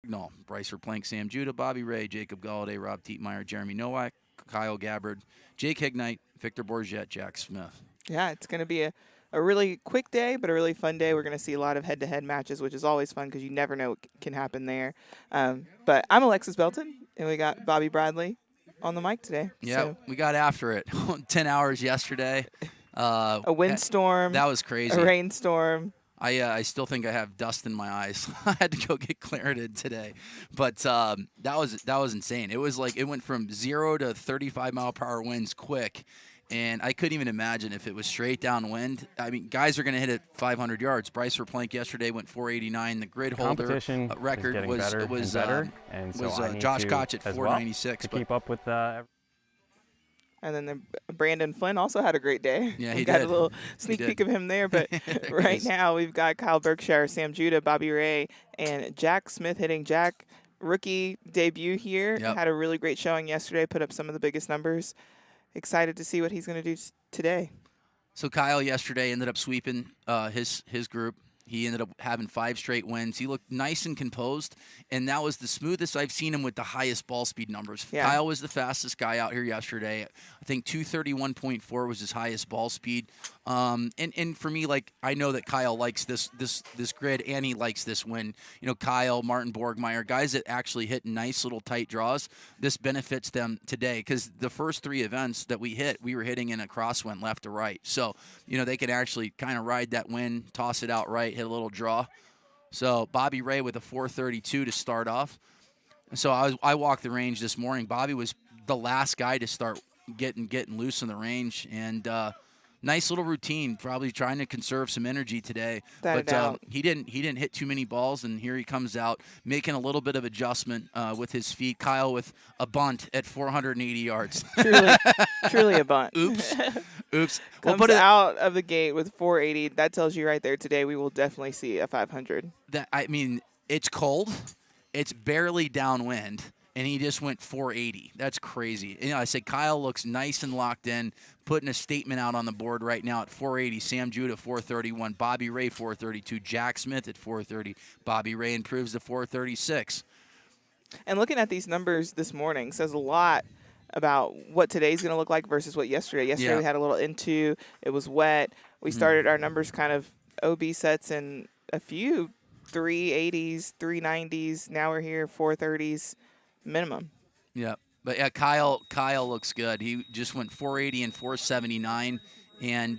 Bagnall, Bryce Plank, Sam Judah, Bobby Ray, Jacob Galladay, Rob Tietmeyer, Jeremy Nowak, Kyle Gabbard, Jake Hignite, Victor Bourget, Jack Smith. Yeah, it's going to be a really quick day, but a really fun day. We're going to see a lot of head-to-head matches, which is always fun because you never know what can happen there. But I'm Alexis Belton, and we got Bobby Bradley on the mic today. Yeah, so. we got after it. 10 hours yesterday. A windstorm. That was crazy. A rainstorm. I still think I have dust in my eyes. I had to go get Claritin today, but that was insane. It was like it went from 0 to 35-mile-per-hour winds quick, and I couldn't even imagine if it was straight downwind. I mean, guys are going to hit it 500 yards. Bryce Plank yesterday went 489. The grid holder record was Josh Koch at 496. To keep up with. And then Brandon Flynn also had a great day. Yeah, he got did. a little sneak peek of him there. But right now we've got Kyle Berkshire, Sam Judah, Bobby Ray, and Jack Smith hitting. Jack, rookie debut here. Yep. Had a really great showing yesterday, put up some of the biggest numbers. Excited to see what he's going to do today. So Kyle yesterday ended up sweeping his group. He ended up having 5 straight wins. He looked nice and composed, and that was the smoothest I've seen him with the highest ball speed numbers. Yeah. Kyle was the fastest guy out here yesterday. I think 231.4 was his highest ball speed. And for me, like, I know that Kyle likes this grid, and he likes this win. You know, Kyle, Martin Borgmeyer, guys that actually hit nice little tight draws. This benefits them today because the first 3 events that we hit, we were hitting in a crosswind left to right. So, you know, they can actually kind of ride that win, toss it out right, hit a little draw. So Bobby Ray with a 432 to start off. So I walked the range this morning. Bobby was the last guy to start getting loose in the range, and nice little routine. Probably trying to conserve some energy today. But he didn't hit too many balls, and here he comes out making a little bit of adjustment with his feet. Kyle with a bunt at 480 yards. Truly a bunt. Oops. Comes out of the gate with 480. That tells you right there today we will definitely see a 500. I mean, it's cold. It's barely downwind, and he just went 480. That's crazy. You know, I said Kyle looks nice and locked in, putting a statement out on the board right now at 480. Sam Judah 431, Bobby Ray 432, Jack Smith at 430. Bobby Ray improves to 436. And looking at these numbers this morning says a lot about what today's going to look like versus what yesterday. Yesterday we had a little into. It was wet. We started our numbers kind of OB sets in a few 380s, 390s. Now we're here 430s minimum. Yeah. But yeah, Kyle looks good. He just went 480 and 479, and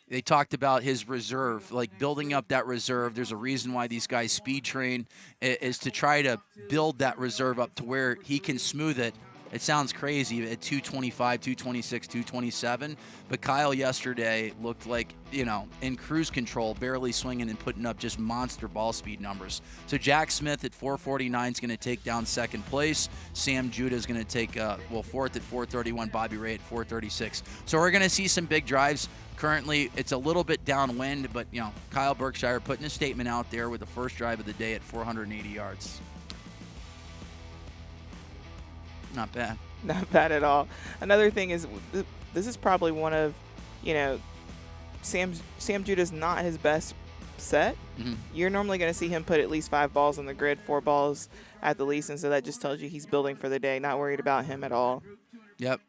they talked about his reserve, like building up that reserve. There's a reason why these guys speed train is to try to build that reserve up to where he can smooth it. It sounds crazy at 225, 226, 227, but Kyle yesterday looked like, you know, in cruise control, barely swinging and putting up just monster ball speed numbers. So Jack Smith at 449 is going to take down second place. Sam Judah is going to take, fourth at 431, Bobby Ray at 436. So we're going to see some big drives. Currently, it's a little bit downwind, but, you know, Kyle Berkshire putting a statement out there with the first drive of the day at 480 yards. Not bad. Not bad at all. Another thing is, this is probably one of, you know, Sam Judah's not his best set. Mm-hmm. You're normally going to see him put at least 5 balls on the grid, 4 balls at the least, and so that just tells you he's building for the day, not worried about him at all. Yep.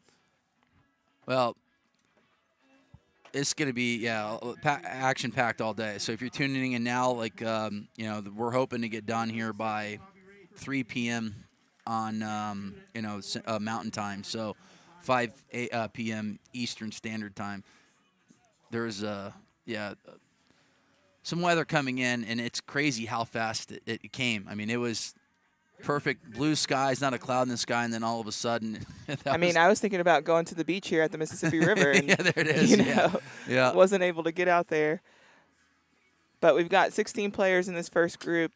Well, it's going to be, action-packed all day. So if you're tuning in now, like, you know, we're hoping to get done here by 3 p.m. on, Mountain Time, so 5 p.m. Eastern Standard Time. There's, some weather coming in, and it's crazy how fast it came. I mean, it was perfect blue skies, not a cloud in the sky, and then all of a sudden. I was thinking about going to the beach here at the Mississippi River. And, yeah, there it is. Yeah. Wasn't able to get out there. But we've got 16 players in this first group.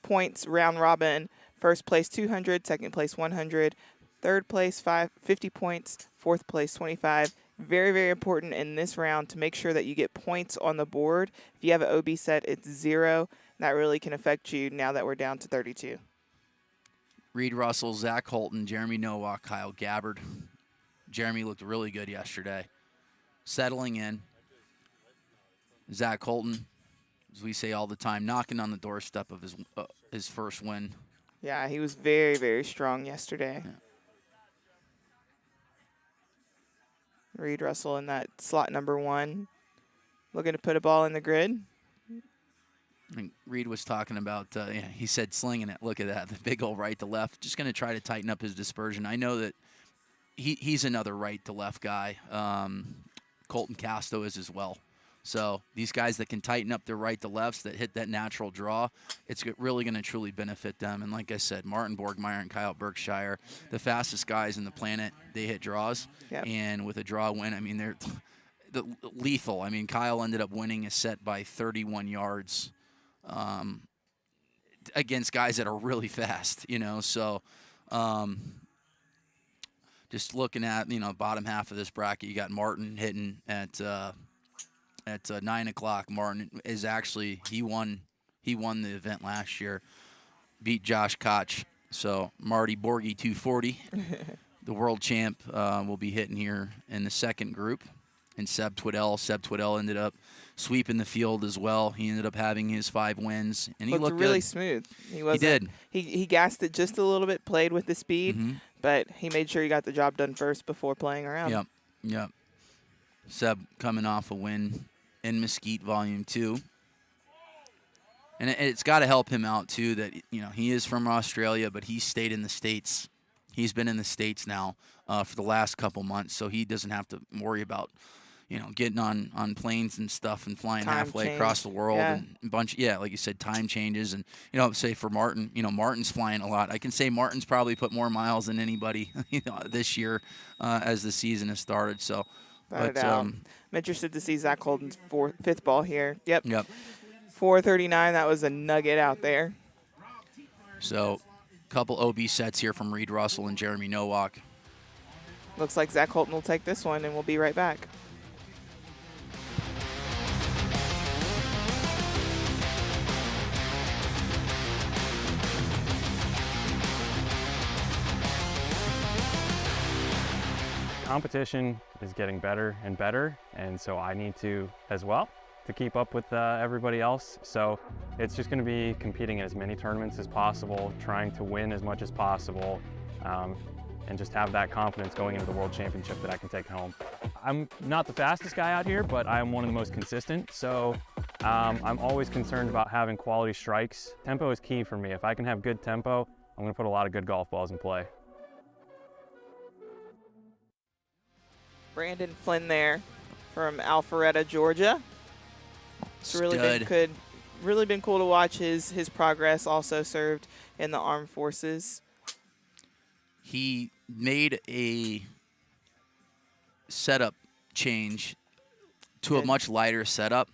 Points round robin. First place 200, second place 100, third place 50 points, fourth place 25. Very, very important in this round to make sure that you get points on the board. If you have an OB set, it's 0. That really can affect you now that we're down to 32. Reed Russell, Zach Holton, Jeremy Nowak, Kyle Gabbard. Jeremy looked really good yesterday. Settling in. Zach Holton, as we say all the time, knocking on the doorstep of his first win. Yeah, he was very, very strong yesterday. Yeah. Reed Russell in that slot number 1, looking to put a ball in the grid. I think Reed was talking about, he said slinging it. Look at that, the big old right to left. Just going to try to tighten up his dispersion. I know that he's another right to left guy. Colton Casto is as well. So these guys that can tighten up their right to lefts, that hit that natural draw, it's really going to truly benefit them. And like I said, Martin Borgmeyer and Kyle Berkshire, the fastest guys in the planet, they hit draws. Yep. And with a draw win, I mean, they're lethal. I mean, Kyle ended up winning a set by 31 yards against guys that are really fast, So just looking at, bottom half of this bracket, you got Martin hitting at 9 o'clock. Martin is actually, he won the event last year, beat Josh Koch. So Marty Borgie 240, the world champ, will be hitting here in the second group. And Seb Twiddell ended up sweeping the field as well. He ended up having his 5 wins, and he looked really good. smooth. He did. He gassed it just a little bit, played with the speed, but he made sure he got the job done first before playing around. Yep. Seb coming off a win in Mesquite Volume 2. And it's got to help him out, too, that, he is from Australia, but he stayed in the States. He's been in the States now for the last couple months, so he doesn't have to worry about, getting on planes and stuff and flying halfway across the world and a bunch. Yeah, like you said, time changes. And, say for Martin, Martin's flying a lot. I can say Martin's probably put more miles than anybody this year as the season has started. So, I'm interested to see Zach Holden's 5th ball here. Yep. 4:39. That was a nugget out there. So, a couple OB sets here from Reed Russell and Jeremy Nowak. Looks like Zach Holton will take this one, and we'll be right back. Competition is getting better and better, and so I need to as well to keep up with everybody else. So it's just going to be competing in as many tournaments as possible, trying to win as much as possible, and just have that confidence going into the World Championship that I can take home. I'm not the fastest guy out here, but I'm one of the most consistent, so I'm always concerned about having quality strikes. Tempo is key for me. If I can have good tempo, I'm going to put a lot of good golf balls in play. Brandon Flynn there from Alpharetta, Georgia. It's really been cool to watch his progress. Also served in the armed forces. He made a setup change to a much lighter setup,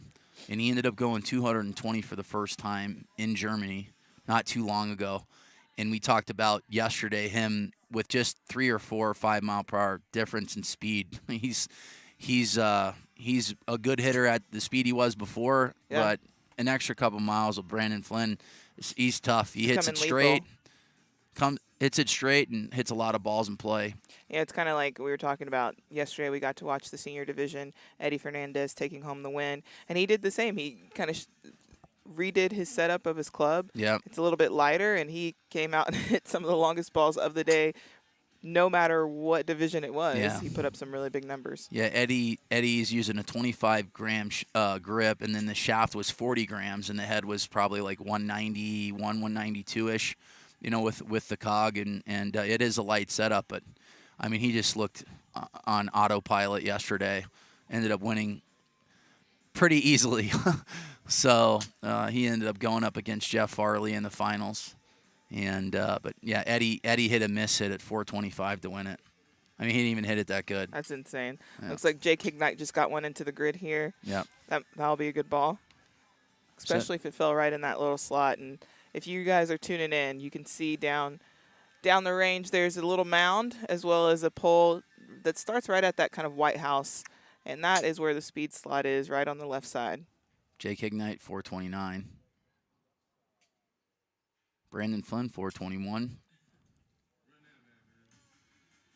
and he ended up going 220 for the first time in Germany not too long ago. And we talked about yesterday him with just 3 or 4 or 5 mile per hour difference in speed. He's a good hitter at the speed he was before, but an extra couple miles with Brandon Flynn, he's tough. He hits it straight, hits it straight, and hits a lot of balls in play. Yeah, it's kind of like we were talking about yesterday. We got to watch the senior division, Eddie Fernandez taking home the win, and he did the same. He kind of redid his setup of his club. Yeah, it's a little bit lighter, and he came out and hit some of the longest balls of the day. No matter what division it was, he put up some really big numbers. Yeah, Eddie's using a 25-gram grip, and then the shaft was 40 grams, and the head was probably like 191, 192-ish, with the cog, and it is a light setup. But, I mean, he just looked on autopilot yesterday, ended up winning pretty easily. So he ended up going up against Jeff Farley in the finals. And but yeah, Eddie hit a miss hit at 425 to win it. I mean, he didn't even hit it that good. That's insane. Yeah. Looks like Jake Hignite just got one into the grid here. Yeah, that'll be a good ball, especially if it fell right in that little slot. And if you guys are tuning in, you can see down the range. There's a little mound as well as a pole that starts right at that kind of White House, and that is where the speed slot is, right on the left side. Jake Hignite 429. Brandon Flynn, 421.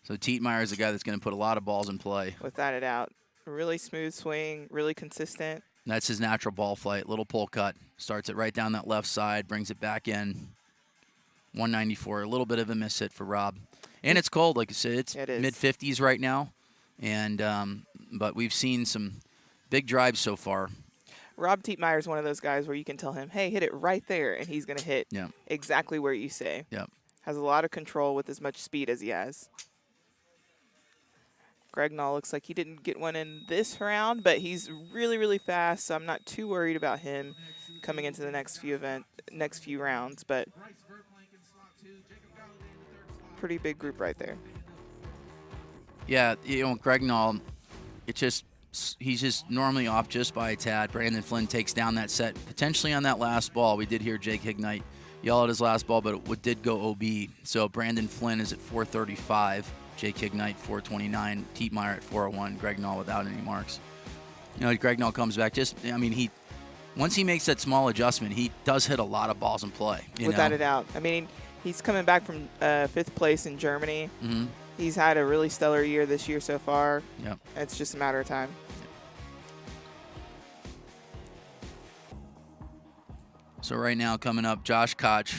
So Tietmeyer is a guy that's going to put a lot of balls in play. Without a doubt. Really smooth swing, really consistent. That's his natural ball flight. Little pull cut. Starts it right down that left side, brings it back in. 194. A little bit of a miss hit for Rob. And it's cold, like I said. It's It is. mid-50s right now. And but we've seen some big drives so far. Rob Tietmeyer is one of those guys where you can tell him, hey, hit it right there, and he's going to hit Yeah. exactly where you say. Yep. Has a lot of control with as much speed as he has. Gregnall looks like he didn't get one in this round, but he's really, really fast, so I'm not too worried about him coming into the next few rounds. But pretty big group right there. Yeah, Gregnall, he's just normally off just by a tad. Brandon Flynn takes down that set, potentially on that last ball. We did hear Jake Hignite yell at his last ball, but it did go OB. So Brandon Flynn is at 435, Jake Hignite 429, Tietmeyer at 401, Gregnall without any marks. Gregnall comes back. Once he makes that small adjustment, he does hit a lot of balls in play. Without a doubt. I mean, he's coming back from 5th place in Germany. Mm-hmm. He's had a really stellar year this year so far. Yep. It's just a matter of time. So right now coming up, Josh Koch,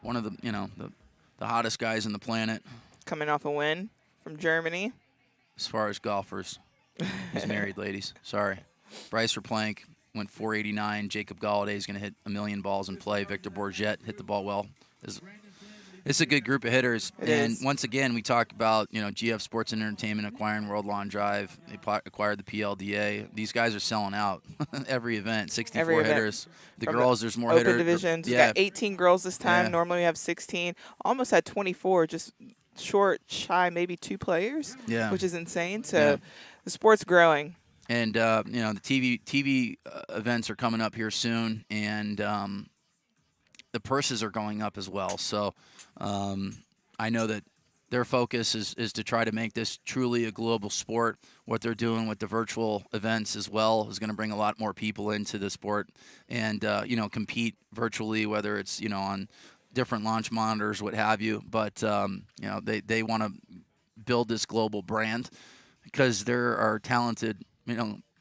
one of the hottest guys on the planet. Coming off a win from Germany. As far as golfers. He's married, ladies. Sorry. Bryce Verplank went 489. Jacob Galladay is going to hit a million balls in play. Victor Bourget hit the ball well. It's a good group of hitters. Once again, we talk about, GF Sports and Entertainment acquiring World Lawn Drive. They acquired the PLDA. These guys are selling out every event, 64 every event. Hitters. The From girls, there's more open hitters. divisions. Yeah. We got 18 girls this time. Yeah. Normally we have 16. Almost had 24, just shy, maybe 2 players, Yeah. which is insane. So Yeah. the sport's growing. And, the TV events are coming up here soon, and the purses are going up as well. So I know that their focus is to try to make this truly a global sport. What they're doing with the virtual events as well is going to bring a lot more people into the sport and, compete virtually, whether it's, on different launch monitors, what have you. But, they want to build this global brand because there are talented,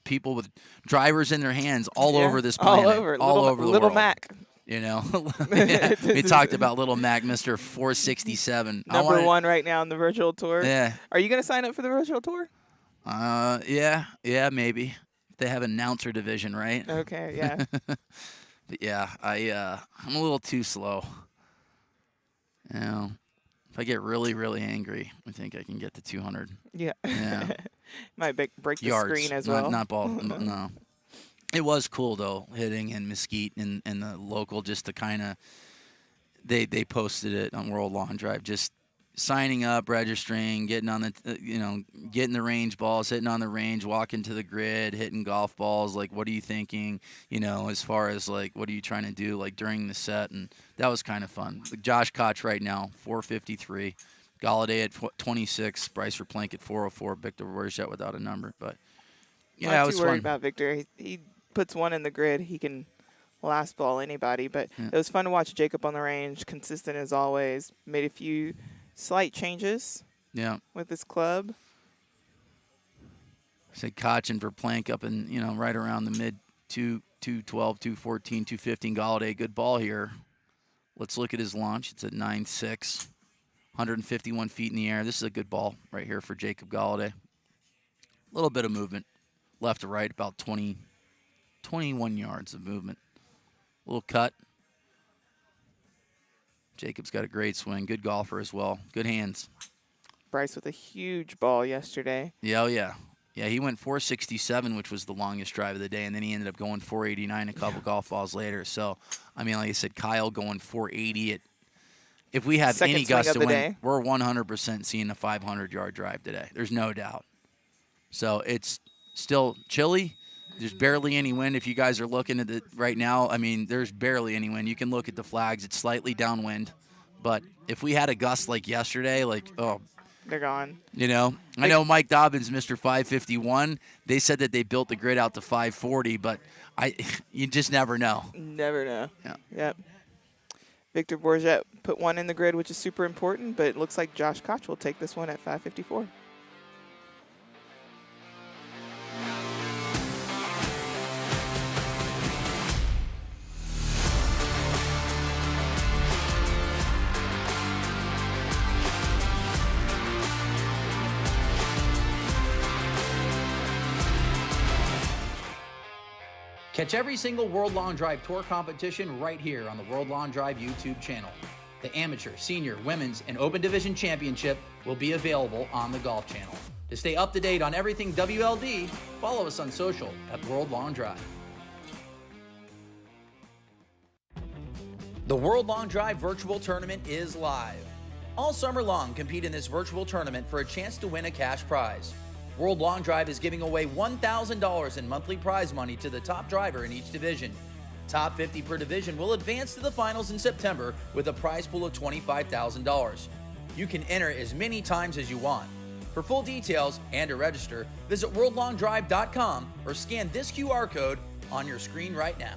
people with drivers in their hands all over this planet. All over the Little world. Mac. We talked about Little Mac, Mr. 467. Number 1 right now on the virtual tour. Yeah. Are you going to sign up for the virtual tour? Yeah, maybe. They have an announcer division, right? Okay, yeah. But yeah, I'm a little too slow. If I get really, really angry, I think I can get to 200. Yeah. Yeah. Might break the Yards, screen as well. Not ball. No. It was cool though, hitting in Mesquite and the local, just to kind of they posted it on World Lawn Drive, just signing up, registering, getting on the getting the range balls, hitting on the range, walking to the grid, hitting golf balls. Like, what are you thinking? As far as like, what are you trying to do like during the set? And that was kind of fun. Josh Koch right now, 453. Galladay at 26, Bryce Verplank at 404, Victor Bourget without a number. But yeah, it was too worried fun. about Victor. He puts one in the grid. He can last ball anybody. But it was fun to watch Jacob on the range, consistent as always. Made a few slight changes. Yeah. With his club. Say Koch and Verplank up in right around the mid 212, 214, 215. Galladay, good ball here. Let's look at his launch. It's at 9.6. 151 feet in the air. This is a good ball right here for Jacob Galladay. A little bit of movement, left to right, about 21 yards of movement. A little cut. Jacob's got a great swing. Good golfer as well. Good hands. Bryce with a huge ball yesterday. Yeah, oh yeah. Yeah, he went 467, which was the longest drive of the day, and then he ended up going 489 a couple golf balls later. So, like I said, Kyle going 480 if we have Second any gust to win, day. we're 100% seeing a 500-yard drive today. There's no doubt. So it's still chilly. There's barely any wind. If you guys are looking at it right now, there's barely any wind. You can look at the flags. It's slightly downwind. But if we had a gust like yesterday, they're gone. I know Mike Dobbins, Mr. 551, they said that they built the grid out to 540, but you just never know. Never know. Yeah. Yep. Victor Bourget put one in the grid, which is super important, but it looks like Josh Koch will take this one at 554. Catch every single World Long Drive Tour competition right here on the World Long Drive YouTube channel. The Amateur, Senior, Women's, and Open Division Championship will be available on the Golf Channel. To stay up to date on everything WLD, follow us on social at World Long Drive. The World Long Drive Virtual Tournament is live. All summer long, compete in this virtual tournament for a chance to win a cash prize. World Long Drive is giving away $1,000 in monthly prize money to the top driver in each division. Top 50 per division will advance to the finals in September with a prize pool of $25,000. You can enter as many times as you want. For full details and to register, visit worldlongdrive.com or scan this QR code on your screen right now.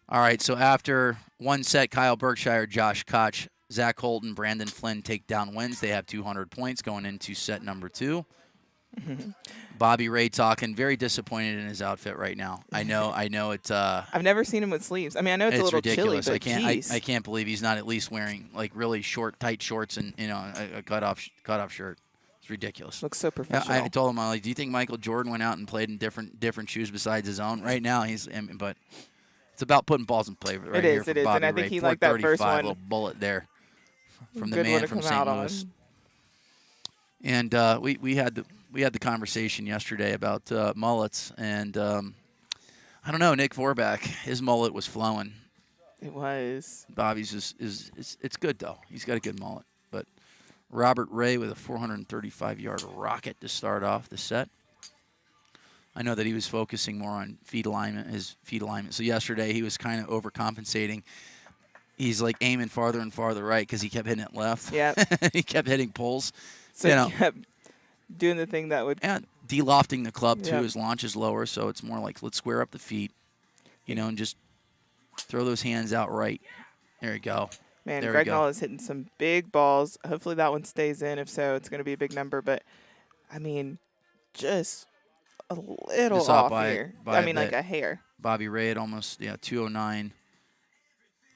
All right, so after one set, Kyle Berkshire, Josh Koch, Zach Holton, Brandon Flynn take down wins. They have 200 points going into set number 2. Bobby Ray talking, very disappointed in his outfit right now. I know it. I've never seen him with sleeves. I mean, I know it's a little ridiculous. chilly, but I can't believe he's not at least wearing like really short, tight shorts and a cutoff shirt. It's ridiculous. Looks so professional. I told him, I'm like, do you think Michael Jordan went out and played in different shoes besides his own? Right now, but it's about putting balls in play. Right it is, Bobby and I think Ray. he liked that first one. Little bullet there from the Good man from St. Louis. On. And we had the conversation yesterday about mullets, and I don't know, Nick Vorback, his mullet was flowing. It was. Bobby's it's good though. He's got a good mullet. But Robert Ray with a 435-yard rocket to start off the set. I know that he was focusing more on his feet alignment. So yesterday he was kind of overcompensating. He's like aiming farther and farther right because he kept hitting it left. Yeah. He kept hitting pulls. So he kept doing the thing that would. And de-lofting the club too. His launch is lower, so it's more like let's square up the feet, and just throw those hands out right. There you go. Man, Greg Nall is hitting some big balls. Hopefully that one stays in. If so, it's going to be a big number. But, I mean, just a little just off by, here. By I mean, like a hair. Bobby Ray at almost 209,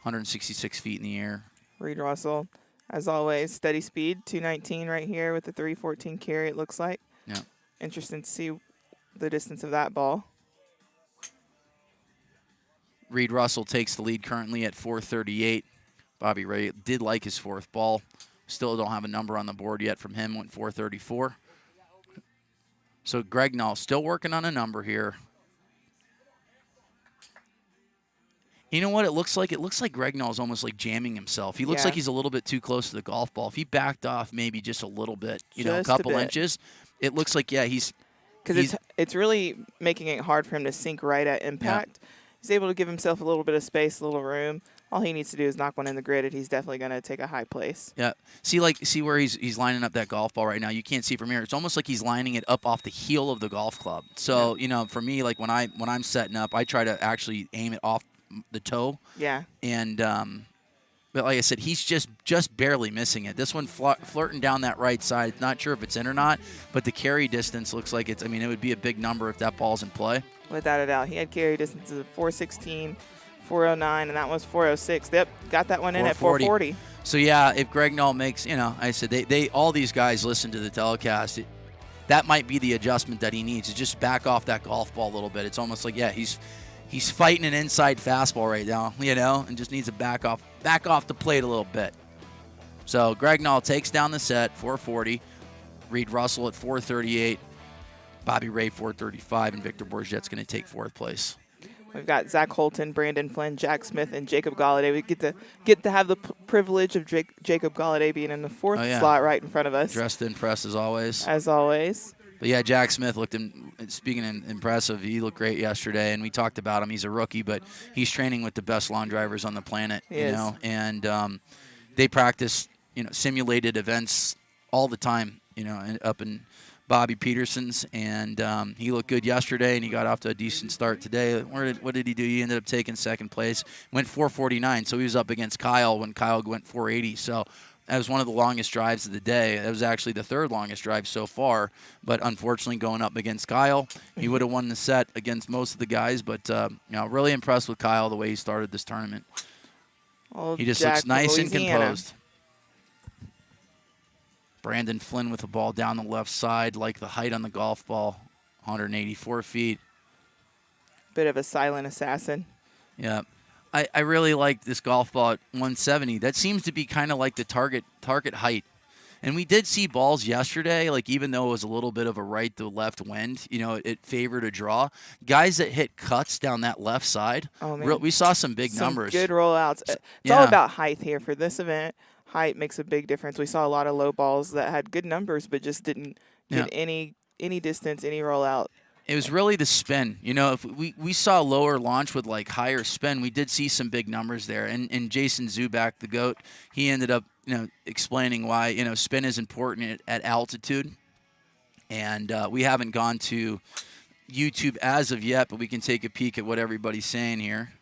166 feet in the air. Reed Russell, as always, steady speed, 219 right here with the 314 carry, it looks like. Yeah. Interesting to see the distance of that ball. Reed Russell takes the lead currently at 438. Bobby Ray did like his fourth ball. Still don't have a number on the board yet from him, went 434. So Greg Nall still working on a number here. You know what it looks like? It looks like Greg Nall is almost like jamming himself. He looks like he's a little bit too close to the golf ball. If he backed off maybe just a little bit, a couple inches, it looks like, he's... Because it's really making it hard for him to sink right at impact. Yeah. He's able to give himself a little bit of space, a little room. All he needs to do is knock one in the grid, and he's definitely going to take a high place. Yeah. See where he's lining up that golf ball right now. You can't see from here. It's almost like he's lining it up off the heel of the golf club. So, for me, like when I'm setting up, I try to actually aim it off the toe. Yeah. And but like I said, he's just barely missing it. This one flirting down that right side. Not sure if it's in or not, but the carry distance looks like it's. I mean, it would be a big number if that ball's in play. Without a doubt, he had carry distances of 416, 409, and that was 406. Yep, got that one in at 440. So yeah, if Greg Nall makes, I said they all these guys listen to the telecast. That might be the adjustment that he needs, is just back off that golf ball a little bit. It's almost like he's fighting an inside fastball right now, and just needs to back off the plate a little bit. So Greg Nall takes down the set, 440. Reed Russell at 438. Bobby Ray 435, and Victor Bourget's going to take fourth place. We've got Zach Holton, Brandon Flynn, Jack Smith, and Jacob Galladay. We get to have the privilege of Jacob Galladay being in the fourth slot right in front of us. Dressed to impress as always. As always. But yeah, Jack Smith speaking impressive. He looked great yesterday, and we talked about him. He's a rookie, but he's training with the best lawn drivers on the planet. And they practice, simulated events all the time, up in Bobby Peterson's, and he looked good yesterday, and he got off to a decent start today. What did he do? He ended up taking second place, went 449, so he was up against Kyle when Kyle went 480. So that was one of the longest drives of the day. That was actually the third longest drive so far, but unfortunately going up against Kyle, he would have won the set against most of the guys, but really impressed with Kyle the way he started this tournament. He just looks nice and composed. Brandon Flynn with the ball down the left side, like the height on the golf ball, 184 feet. Bit of a silent assassin. Yeah. I really like this golf ball at 170. That seems to be kind of like the target height. And we did see balls yesterday, like even though it was a little bit of a right to left wind, it favored a draw. Guys that hit cuts down that left side, we saw some big numbers. Good rollouts. It's all about height here for this event. Height makes a big difference. We saw a lot of low balls that had good numbers but just didn't get any distance, any rollout. It was really the spin. If we saw lower launch with like higher spin, we did see some big numbers there. And Jason Zubak, the GOAT, he ended up explaining why spin is important at altitude. And we haven't gone to YouTube as of yet, but we can take a peek at what everybody's saying here.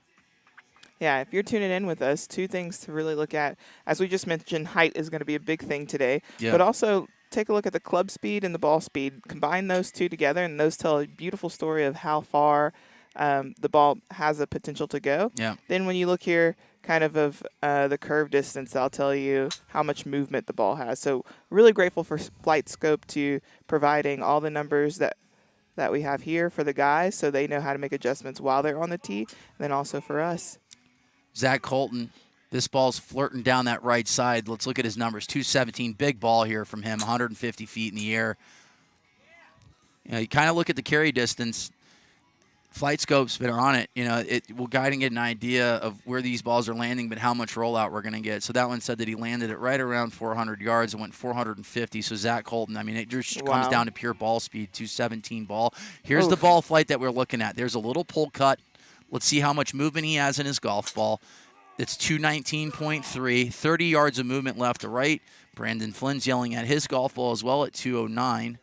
Yeah, if you're tuning in with us, two things to really look at. As we just mentioned, height is going to be a big thing today. Yep. But also take a look at the club speed and the ball speed. Combine those two together, and those tell a beautiful story of how far the ball has a potential to go. Yeah. Then when you look here kind of the curve distance, I'll tell you how much movement the ball has. So really grateful for Flight Scope to providing all the numbers that we have here for the guys so they know how to make adjustments while they're on the tee, and then also for us. Zach Colton, this ball's flirting down that right side. Let's look at his numbers. 217, big ball here from him, 150 feet in the air. You kind of look at the carry distance. Flight Scope's been on it. We're guiding it an idea of where these balls are landing, but how much rollout we're going to get. So that one said that he landed it right around 400 yards and went 450. So Zach Colton, it just comes down to pure ball speed, 217 ball. Here's the ball flight that we're looking at. There's a little pull cut. Let's see how much movement he has in his golf ball. It's 219.3, 30 yards of movement left to right. Brandon Flynn's yelling at his golf ball as well at 209.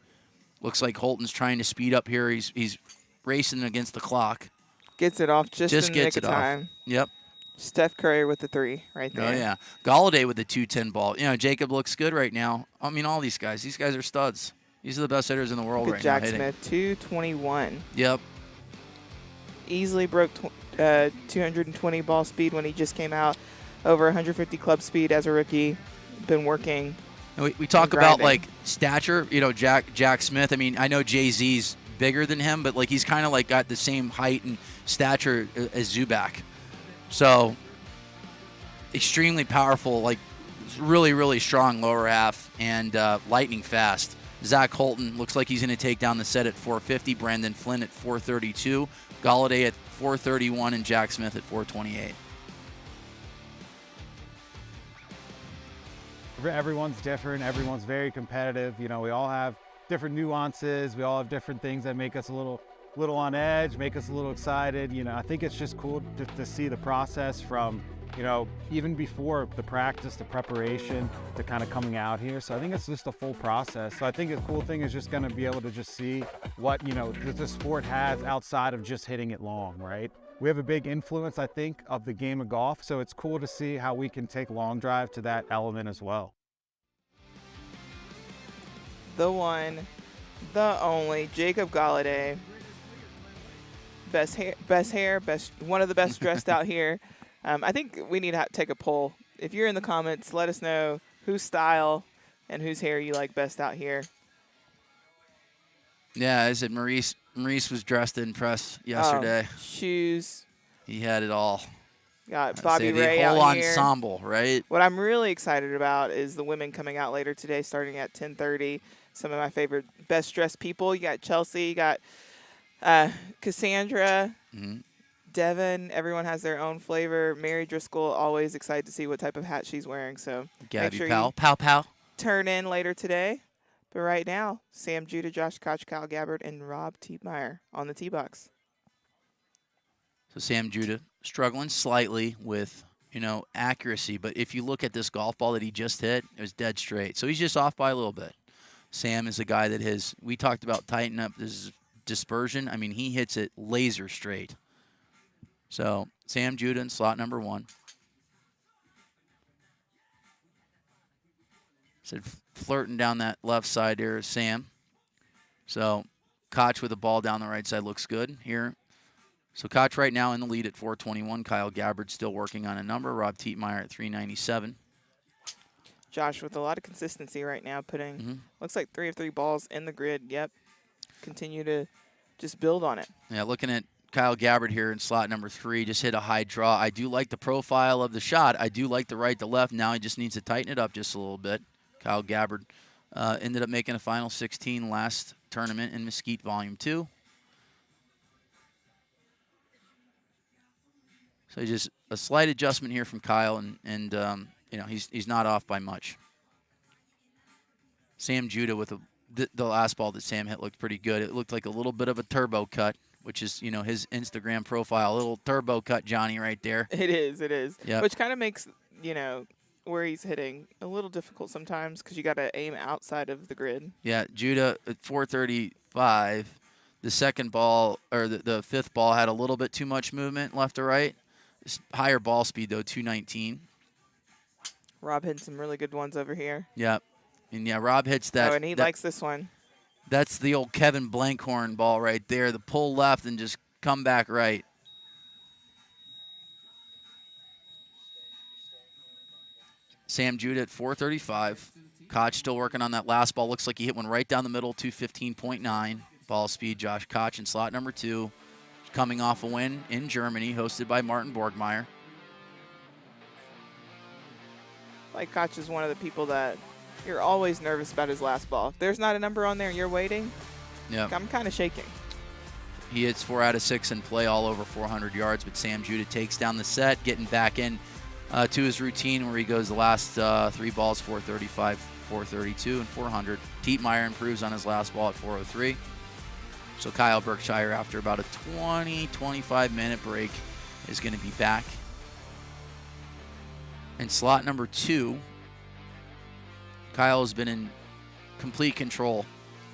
Looks like Holton's trying to speed up here. He's racing against the clock. Gets it off just in the nick of time. Yep. Steph Curry with the 3 right there. Oh, yeah. Galladay with the 210 ball. Jacob looks good right now. All these guys are studs. These are the best hitters in the world right now. Jack Smith, 221. Yep. Easily broke 220 ball speed when he just came out. Over 150 club speed as a rookie. Been working. And we talk about stature. Jack Smith. I know Jay-Z's bigger than him, but he's kind of got the same height and stature as Zubak. So extremely powerful. Really, really strong lower half and lightning fast. Zach Colton looks like he's going to take down the set at 450. Brandon Flynn at 432. Galladay at 431 and Jack Smith at 428. Everyone's different. Everyone's very competitive. We all have different nuances. We all have different things that make us a little on edge, make us a little excited. I think it's just cool to see the process from, even before the practice, the preparation, to kind of coming out here. So I think it's just a full process. So I think the cool thing is just going to be able to just see what, the sport has outside of just hitting it long, right? We have a big influence, I think, of the game of golf. So it's cool to see how we can take long drive to that element as well. The one, the only, Jacob Galladay. Best hair, one of the best dressed out here. I think we need to take a poll. If you're in the comments, let us know whose style and whose hair you like best out here. Yeah, I said Maurice was dressed to impress yesterday. Shoes. He had it all. Got Bobby Ray the out whole here. ensemble, right? What I'm really excited about is the women coming out later today, starting at 10:30. Some of my favorite best dressed people. You got Chelsea, you got Cassandra, Devin. Everyone has their own flavor. Mary Driscoll, always excited to see what type of hat she's wearing. So Gabby make sure Pow. turn in later today. But right now, Sam Judah, Josh Koch, Kyle Gabbard, and Rob Tietmeyer on the tee box. So Sam Judah struggling slightly with, accuracy. But if you look at this golf ball that he just hit, it was dead straight. So he's just off by a little bit. Sam is a guy that we talked about tightening up this dispersion. He hits it laser straight. So Sam Judah in slot number 1. Said flirting down that left side there is Sam. So Koch with the ball down the right side looks good here. So Koch right now in the lead at 421. Kyle Gabbard still working on a number. Rob Tietmeyer at 397. Josh with a lot of consistency right now, putting Mm-hmm. looks like 3 of 3 balls in the grid. Yep. Continue to just build on it. Yeah, looking at Kyle Gabbard here in slot number 3, just hit a high draw. I do like the profile of the shot. I do like the right to left. Now he just needs to tighten it up just a little bit. Kyle Gabbard ended up making a final 16 last tournament in Mesquite Volume 2. So just a slight adjustment here from Kyle, and you know, he's not off by much. Sam Judah with the last ball that Sam hit looked pretty good. It looked like a little bit of a turbo cut, which is, you know, his Instagram profile. A little turbo cut Johnny right there. It is. Yep. Which kind of makes, you know, where he's hitting a little difficult sometimes because you got to aim outside of the grid. Yeah, Judah at 435. The second ball, or the fifth ball, had a little bit too much movement left to right. Higher ball speed, though, 219. Rob hitting some really good ones over here. Yep. And, yeah, Rob hits that. Oh, and he likes this one. That's the old Kevin Blankhorn ball right there. The pull left and just come back right. Sam Judah at 435. Koch still working on that last ball. Looks like he hit one right down the middle, 215.9. Ball speed, Josh Koch in slot number 2. Coming off a win in Germany, hosted by Martin Borgmeyer. Like Koch is one of the people that you're always nervous about his last ball. If there's not a number on there and you're waiting, Yeah. I'm kind of shaking. He hits 4 out of 6 in play, all over 400 yards, but Sam Judah takes down the set, getting back in to his routine where he goes the last 3 balls, 435, 432, and 400. Tietmeyer improves on his last ball at 403. So Kyle Berkshire, after about a 25-minute break, is going to be back. In slot number 2, Kyle has been in complete control.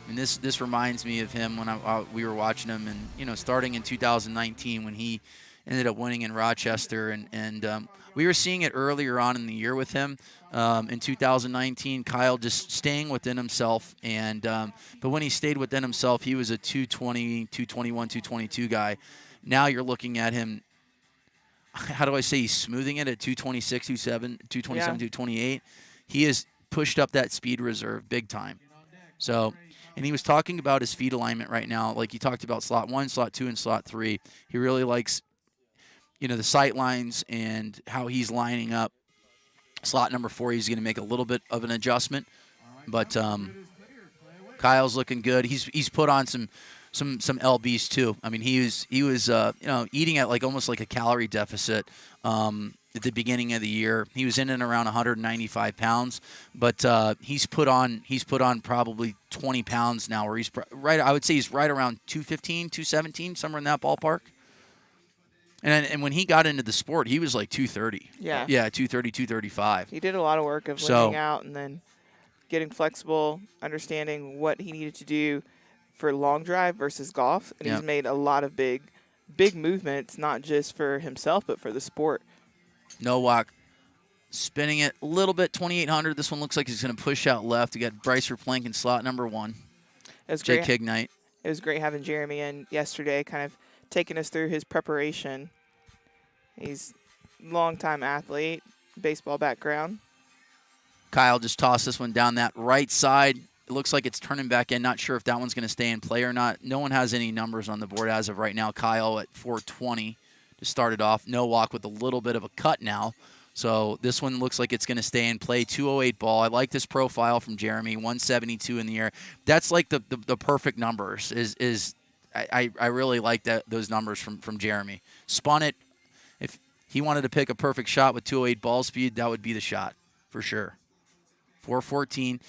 And this reminds me of him when we were watching him, and, you know, starting in 2019 when he ended up winning in Rochester, and we were seeing it earlier on in the year with him. In 2019, Kyle just staying within himself, and but when he stayed within himself, he was a 220, 221, 222 guy. Now you're looking at him. How do I say he's smoothing it at 226, 227, Yeah. 228? He has pushed up that speed reserve big time. So, and he was talking about his feet alignment right now. Like he talked about slot 1, slot 2, and slot 3. He really likes, you know, the sight lines and how he's lining up. Slot number 4, he's going to make a little bit of an adjustment, but Kyle's looking good. He's put on some lbs too. I mean, he was you know, eating at like almost like a calorie deficit at the beginning of the year. He was in and around 195 pounds, but he's put on probably 20 pounds now, where he's right. I would say he's right around 215, 217, somewhere in that ballpark. And when he got into the sport, he was like 230. Yeah. Yeah, 230, 235. He did a lot of work of So- leaning out and then getting flexible, understanding what he needed to do for long drive versus golf. And Yeah. he's made a lot of big movements, not just for himself, but for the sport. Nowak spinning it a little bit, 2,800. This one looks like he's going to push out left. You got Bryce Plank in slot number 1. It was Jake great. Hignite. It was great having Jeremy in yesterday, kind of taking us through his preparation. He's a longtime athlete, baseball background. Kyle just tossed this one down that right side. It looks like it's turning back in. Not sure if that one's going to stay in play or not. No one has any numbers on the board as of right now. Kyle at 420 to start it off. Nowak with a little bit of a cut now. So this one looks like it's going to stay in play. 208 ball. I like this profile from Jeremy. 172 in the air. That's like the perfect numbers. I really like those numbers from Jeremy. Spun it. If he wanted to pick a perfect shot with 208 ball speed, that would be the shot for sure. 414.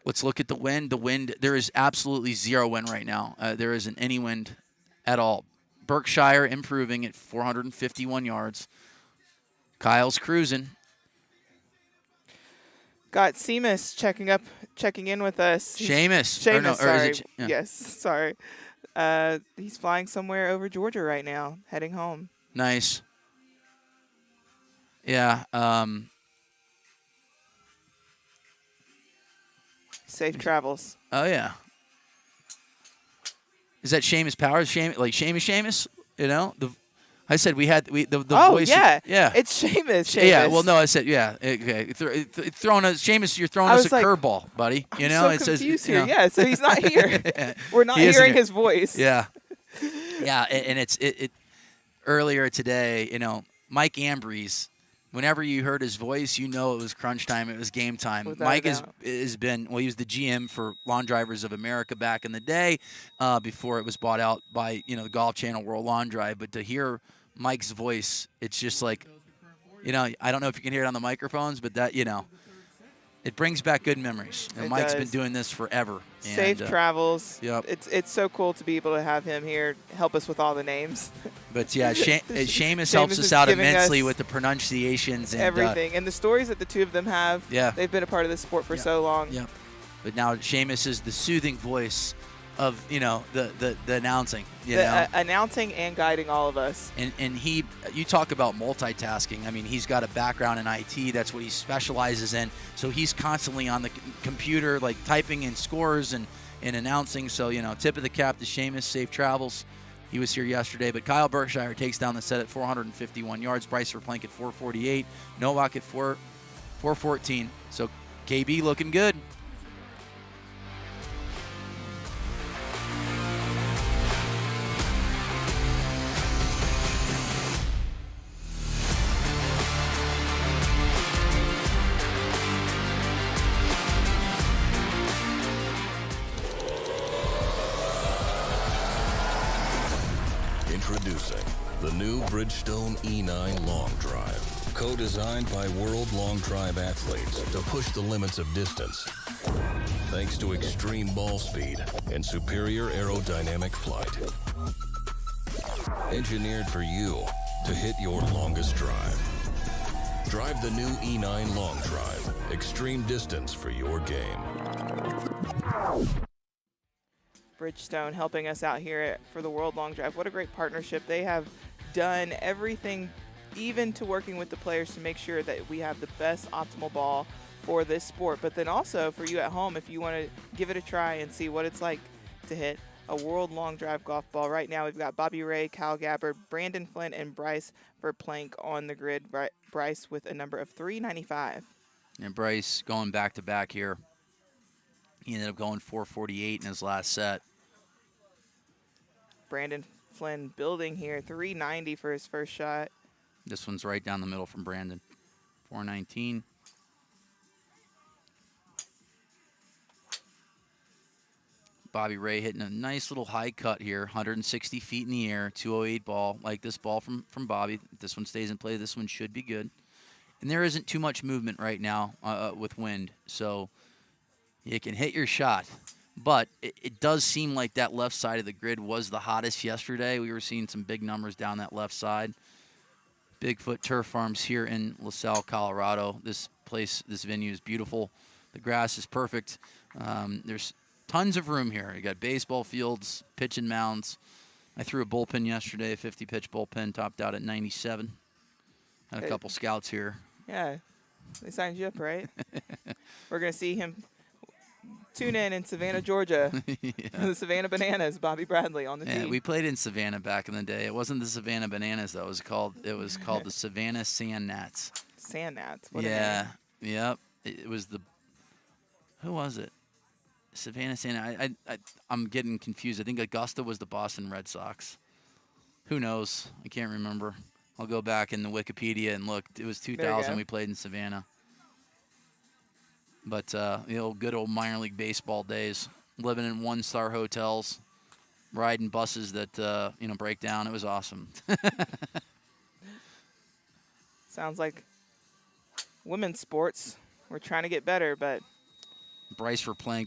Let's look at the wind. The wind, there is absolutely zero wind right now. There isn't any wind at all. Berkshire improving at 451 yards. Kyle's cruising. Got Seamus checking in with us. Seamus. Seamus, sorry. Yeah. Yes, sorry. He's flying somewhere over Georgia right now, heading home. Nice. Yeah. Safe travels. Oh, yeah. Is that Seamus Powers? Seamus? You know? I said the Oh, voice. yeah. Yeah. It's Seamus. Yeah, well, no, I said, yeah. Okay. Throwing us, Seamus, you're throwing I us a was like, curveball, buddy. I'm You know, so it says, confused you here. know. Yeah, so he's not here. We're not He isn't hearing here. his voice. Yeah. Yeah, and it earlier today, you know, Mike Ambrose, whenever you heard his voice, you know it was crunch time, it was game time. Without Mike a has been, well, he was the GM for Lawn Drivers of America back in the day, before it was bought out by, you know, the Golf Channel World Lawn Drive. But to hear Mike's voice, it's just like, you know, I don't know if you can hear it on the microphones, but that, you know, it brings back good memories. And It Mike's does. been doing this forever. Safe travels. Yep. It's so cool to be able to have him here help us with all the names. But yeah, Seamus helps Seamus us is out giving immensely us with the pronunciations and everything. And the stories that the two of them have, Yeah. they've been a part of this sport for Yeah. so long. Yeah. But now Seamus is the soothing voice of, you know, the announcing, you know. Announcing and guiding all of us. And you talk about multitasking. I mean, he's got a background in IT. That's what he specializes in. So he's constantly on the computer, like typing in scores and announcing. So, you know, tip of the cap to Seamus. Safe travels. He was here yesterday. But Kyle Berkshire takes down the set at 451 yards. Bryce Verplank at 448. Novak at 414. So KB looking good. Introducing the new Bridgestone E9 Long Drive. Co-designed by World Long Drive athletes to push the limits of distance. Thanks to extreme ball speed and superior aerodynamic flight. Engineered for you to hit your longest drive. Drive the new E9 Long Drive. Extreme distance for your game. Bridgestone helping us out here for the World Long Drive. What a great partnership. They have done everything, even to working with the players to make sure that we have the best optimal ball for this sport. But then also for you at home, if you want to give it a try and see what it's like to hit a World Long Drive golf ball. Right now we've got Bobby Ray, Kyle Gabbard, Brandon Flynn, and Bryce Verplank on the grid. Bryce with a number of 395. And Bryce going back to back here. He ended up going 448 in his last set. Brandon Flynn building here, 390 for his first shot. This one's right down the middle from Brandon. 419. Bobby Ray hitting a nice little high cut here, 160 feet in the air, 208 ball. Like this ball from Bobby. If this one stays in play, this one should be good. And there isn't too much movement right now with wind, so you can hit your shot. But it does seem like that left side of the grid was the hottest yesterday. We were seeing some big numbers down that left side. Bigfoot Turf Farms here in LaSalle, Colorado. This venue is beautiful. The grass is perfect. There's tons of room here. You got baseball fields, pitching mounds. I threw a bullpen yesterday, a 50-pitch bullpen, topped out at 97. Had a couple scouts here. Yeah, they signed you up, right? We're going to see him tune in Savannah, Georgia. Yeah. The Savannah Bananas, Bobby Bradley on the Yeah, team. we played in Savannah back in the day. It wasn't the Savannah Bananas, though. It was called the Savannah Sand Gnats. Sand Gnats. What a Yeah, name. yep. It was the, who was it? Savannah Sand. I'm getting confused. I think Augusta was the Boston Red Sox. Who knows? I can't remember. I'll go back in the Wikipedia and look. It was 2000. go. We played in Savannah. But good old minor league baseball days, living in one-star hotels, riding buses that break down. It was awesome. Sounds like women's sports. We're trying to get better, but Bryce Verplank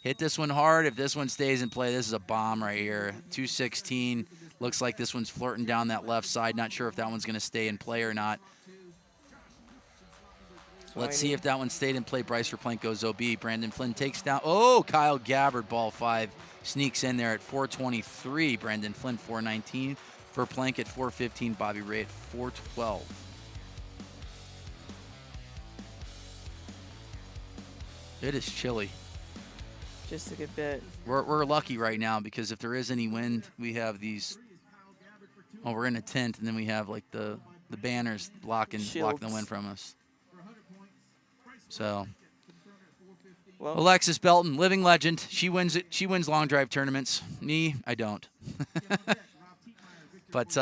hit this one hard. If this one stays in play, this is a bomb right here. 216. Looks like this one's flirting down that left side. Not sure if that one's going to stay in play or not. Let's see if that one stayed in play. Bryce Verplank goes OB. Brandon Flynn takes down. Oh, Kyle Gabbard, ball 5. Sneaks in there at 423. Brandon Flynn, 419. Verplank at 415. Bobby Ray at 412. It is chilly. just a good bit. We're lucky right now because if there is any wind, we have these. Well, we're in a tent, and then we have like the banners blocking the Shields. wind from us. So Well, Alexis Belton, living legend. She wins it. She wins long drive tournaments. Me, I don't. But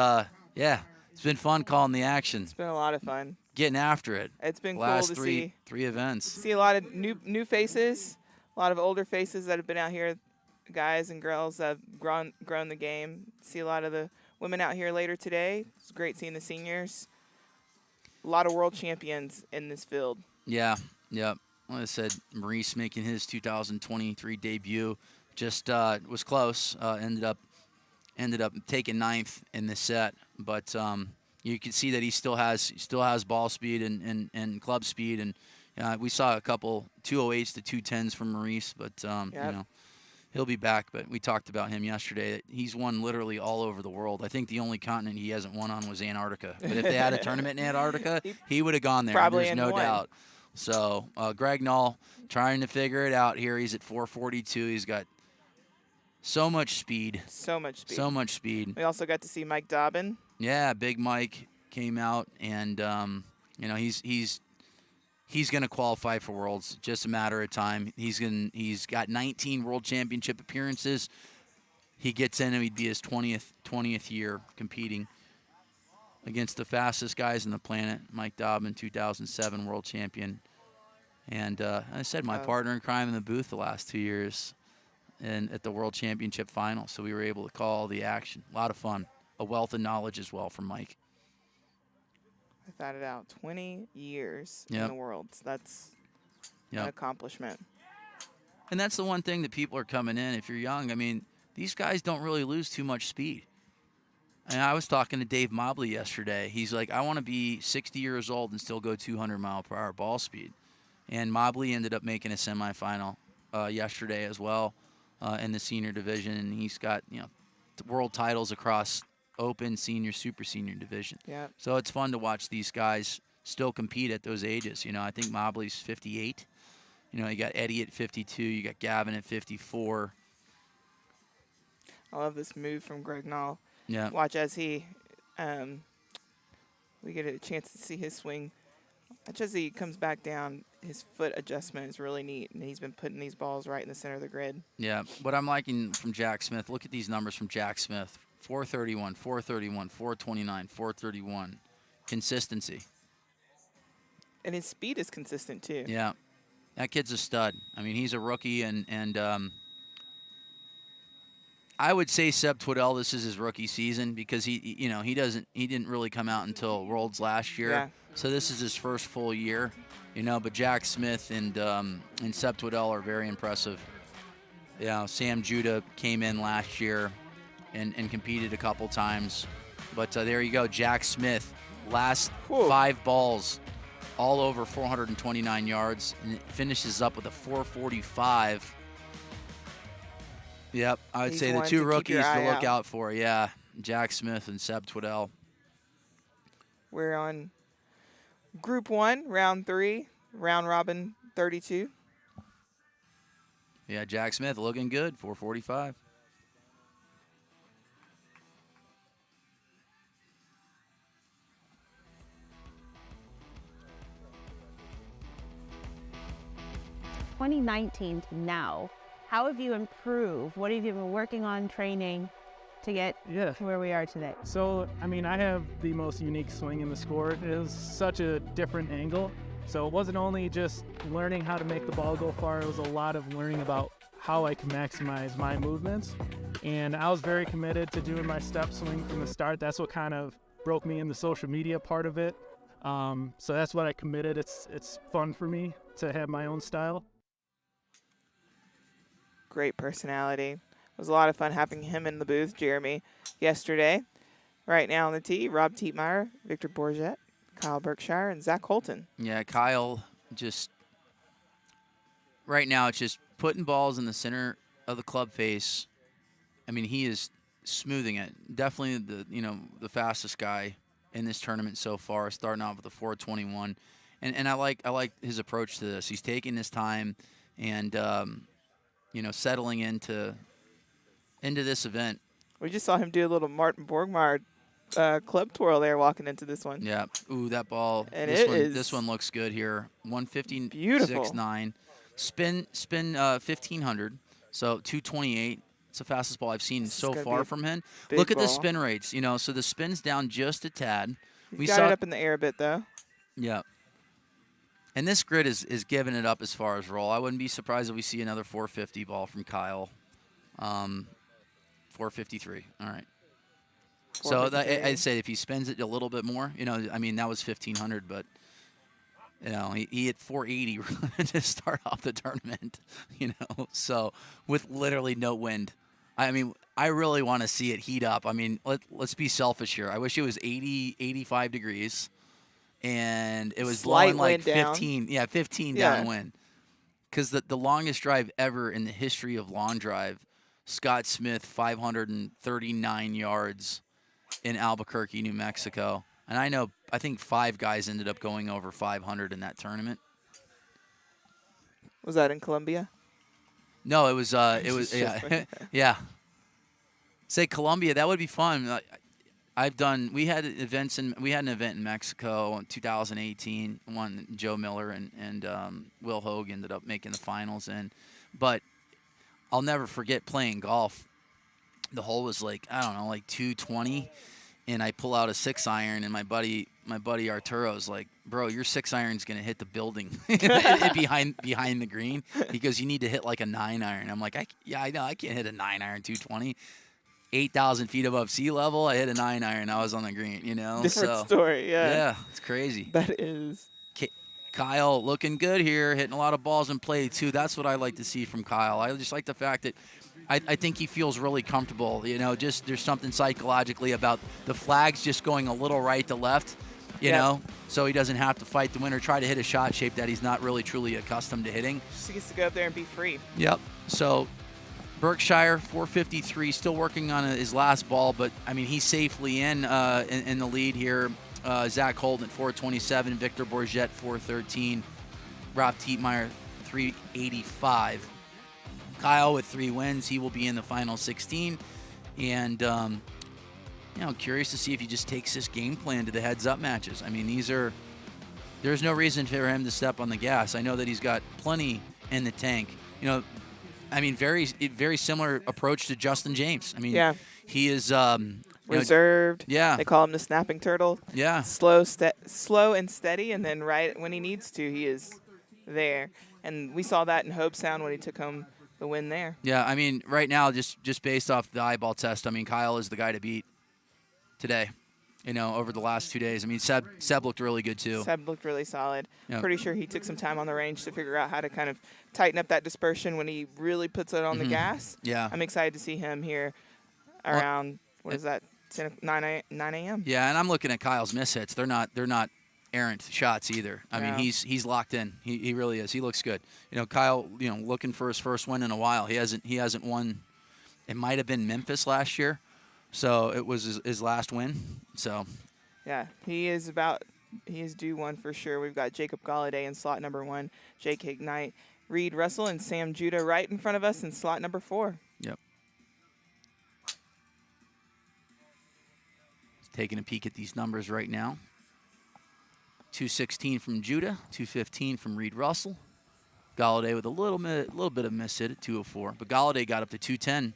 yeah, it's been fun calling the action, it's been a lot of fun. getting after it. It's been Last cool to three events. see a lot of new faces, a lot of older faces that have been out here, guys and girls that have grown the game. See a lot of the women out here later today. It's great seeing the seniors. A lot of world champions in this field. Yeah, yep. Like I said, Maurice making his 2023 debut just was close. Ended up taking ninth in the set, but you can see that he still has ball speed and club speed, and we saw a couple 208s to 210s from Maurice, but Yep. He'll be back. But we talked about him yesterday. He's won literally all over the world. I think the only continent he hasn't won on was Antarctica. But if they had a tournament in Antarctica, he would have gone there. Probably There's no won. doubt. So Greg Null trying to figure it out here. He's at 442. He's got so much speed. So much speed. So much speed. We also got to see Mike Dobbin. Yeah, Big Mike came out, and he's going to qualify for Worlds. Just a matter of time. He's got 19 World Championship appearances. He gets in, and he'd be his 20th year competing against the fastest guys on the planet. Mike Dobbin, 2007 World Champion, and I said my partner in crime in the booth the last 2 years, and at the World Championship final. So we were able to call all the action. A lot of fun. A wealth of knowledge as well from Mike. I thought it out. 20 years Yep. in the world. That's an Yep. accomplishment. And that's the one thing that people are coming in. If you're young, I mean, these guys don't really lose too much speed. And I was talking to Dave Mobley yesterday. He's like, I want to be 60 years old and still go 200 mile per hour ball speed. And Mobley ended up making a semifinal yesterday as well in the senior division. And he's got, world titles across open, senior, super senior division. Yeah. So it's fun to watch these guys still compete at those ages. I think Mobley's 58. You got Eddie at 52. You got Gavin at 54. I love this move from Greg Null. Yeah. Watch as we get a chance to see his swing. Watch as he comes back down. His foot adjustment is really neat, and he's been putting these balls right in the center of the grid. Yeah. What I'm liking from Jack Smith, look at these numbers from Jack Smith. 431, 431, 429, 431. Consistency. And his speed is consistent, too. Yeah. That kid's a stud. I mean, he's a rookie, and I would say Seb Twiddell, this is his rookie season because he didn't really come out until Worlds last year. Yeah. So this is his first full year, but Jack Smith and Seb Twiddell are very impressive. Sam Judah came in last year and competed a couple times. But there you go, Jack Smith, last 5 balls, all over 429 yards, and it finishes up with a 445. Yep, I would He's say the one two to keep rookies your to eye look out. out for, yeah, Jack Smith and Seb Twiddell. We're on Group 1, Round 3, Round Robin 32. Yeah, Jack Smith looking good, 445. (2019) to now, how have you improved? What have you been working on training to get Yeah. to where we are today? So, I mean, I have the most unique swing in the score. It was such a different angle. So it wasn't only just learning how to make the ball go far, it was a lot of learning about how I can maximize my movements. And I was very committed to doing my step swing from the start. That's what kind of broke me in the social media part of it. So that's what I committed. It's fun for me to have my own style. Great personality. It was a lot of fun having him in the booth, Jeremy, yesterday. Right now on the tee, Rob Tietmeyer, Victor Bourget, Kyle Berkshire, and Zach Holton. Yeah, Kyle just right now it's just putting balls in the center of the club face. I mean, he is smoothing it. Definitely the fastest guy in this tournament so far, starting off with a 421. And I like his approach to this. He's taking his time and settling into this event. We just saw him do a little Martin Borgmeier club twirl there walking into this one. Yeah. Ooh, that ball. And This one looks good here. 156.9. Spin 1500. So 228. It's the fastest ball I've seen so far from him. Look at the spin rates. You know, so the spin's down just a tad. We got it up in the air a bit though. Yeah. And this grid is giving it up as far as roll. I wouldn't be surprised if we see another 450 ball from Kyle. 453. All right. So I'd say if he spins it a little bit more, you know, I mean, that was 1,500, but, you know, he hit 480 to start off the tournament, you know, so with literally no wind. I mean, I really want to see it heat up. I mean, let's be selfish here. I wish it was 80, 85 degrees, and it was blowing like 15. Yeah, 15 downwind. Because the longest drive ever in the history of long drive, Scott Smith, 539 yards in Albuquerque, New Mexico. And I think 5 guys ended up going over 500 in that tournament. Was that in Colombia? No, it was yeah. Yeah. Say Colombia, that would be fun. We had an event in Mexico in 2018. One Joe Miller and Will Hogue ended up making the finals but I'll never forget playing golf. The hole was like, I don't know, like 220, and I pull out a 6-iron, and my buddy Arturo's like, bro, your 6-iron's gonna hit the building behind the green. He goes, you need to hit like a 9-iron. I'm like, I know, I can't hit a 9-iron 220. 8,000 feet above sea level, I hit a 9-iron. I was on the green, you know. Different story, yeah. Yeah, it's crazy. That is. Kyle looking good here, hitting a lot of balls in play too. That's what I like to see from Kyle. I just like the fact that I think he feels really comfortable. You know, just there's something psychologically about the flags just going a little right to left, you know, so he doesn't have to fight the wind or try to hit a shot shape that he's not really truly accustomed to hitting. Just gets to go up there and be free. Yep. So Berkshire, 453, still working on his last ball, but, I mean, he's safely in the lead here. Zach Holden at 427, Victor Bourget 413, Rob Tietmeyer 385. Kyle with 3 wins. He will be in the final 16. And, you know, curious to see if he just takes this game plan to the heads-up matches. I mean, there's no reason for him to step on the gas. I know that he's got plenty in the tank. You know, I mean, very similar approach to Justin James. I mean, he is reserved. Yeah. They call him the snapping turtle. Yeah. Slow and steady, and then right when he needs to, he is there. And we saw that in Hope Sound when he took home the win there. Yeah, I mean, right now, just based off the eyeball test, I mean, Kyle is the guy to beat today, you know, over the last 2 days. I mean, Seb looked really good, too. Seb looked really solid. Yep. Pretty sure he took some time on the range to figure out how to kind of tighten up that dispersion when he really puts it on the gas. Yeah. I'm excited to see him here around, what is that, 9 a.m.? Yeah, and I'm looking at Kyle's miss hits. They're not errant shots either. I mean, he's locked in. He really is. He looks good. You know, Kyle, you know, looking for his first win in a while. He hasn't won. It might have been Memphis last year, so it was his last win. So yeah, he is due one for sure. We've got Jacob Galladay in slot number 1, Jake Hignite, Reed Russell, and Sam Judah right in front of us in slot number 4. Yep. Taking a peek at these numbers right now. 216 from Judah, 215 from Reed Russell. Galladay with a little bit of miss hit at 204, but Galladay got up to 210.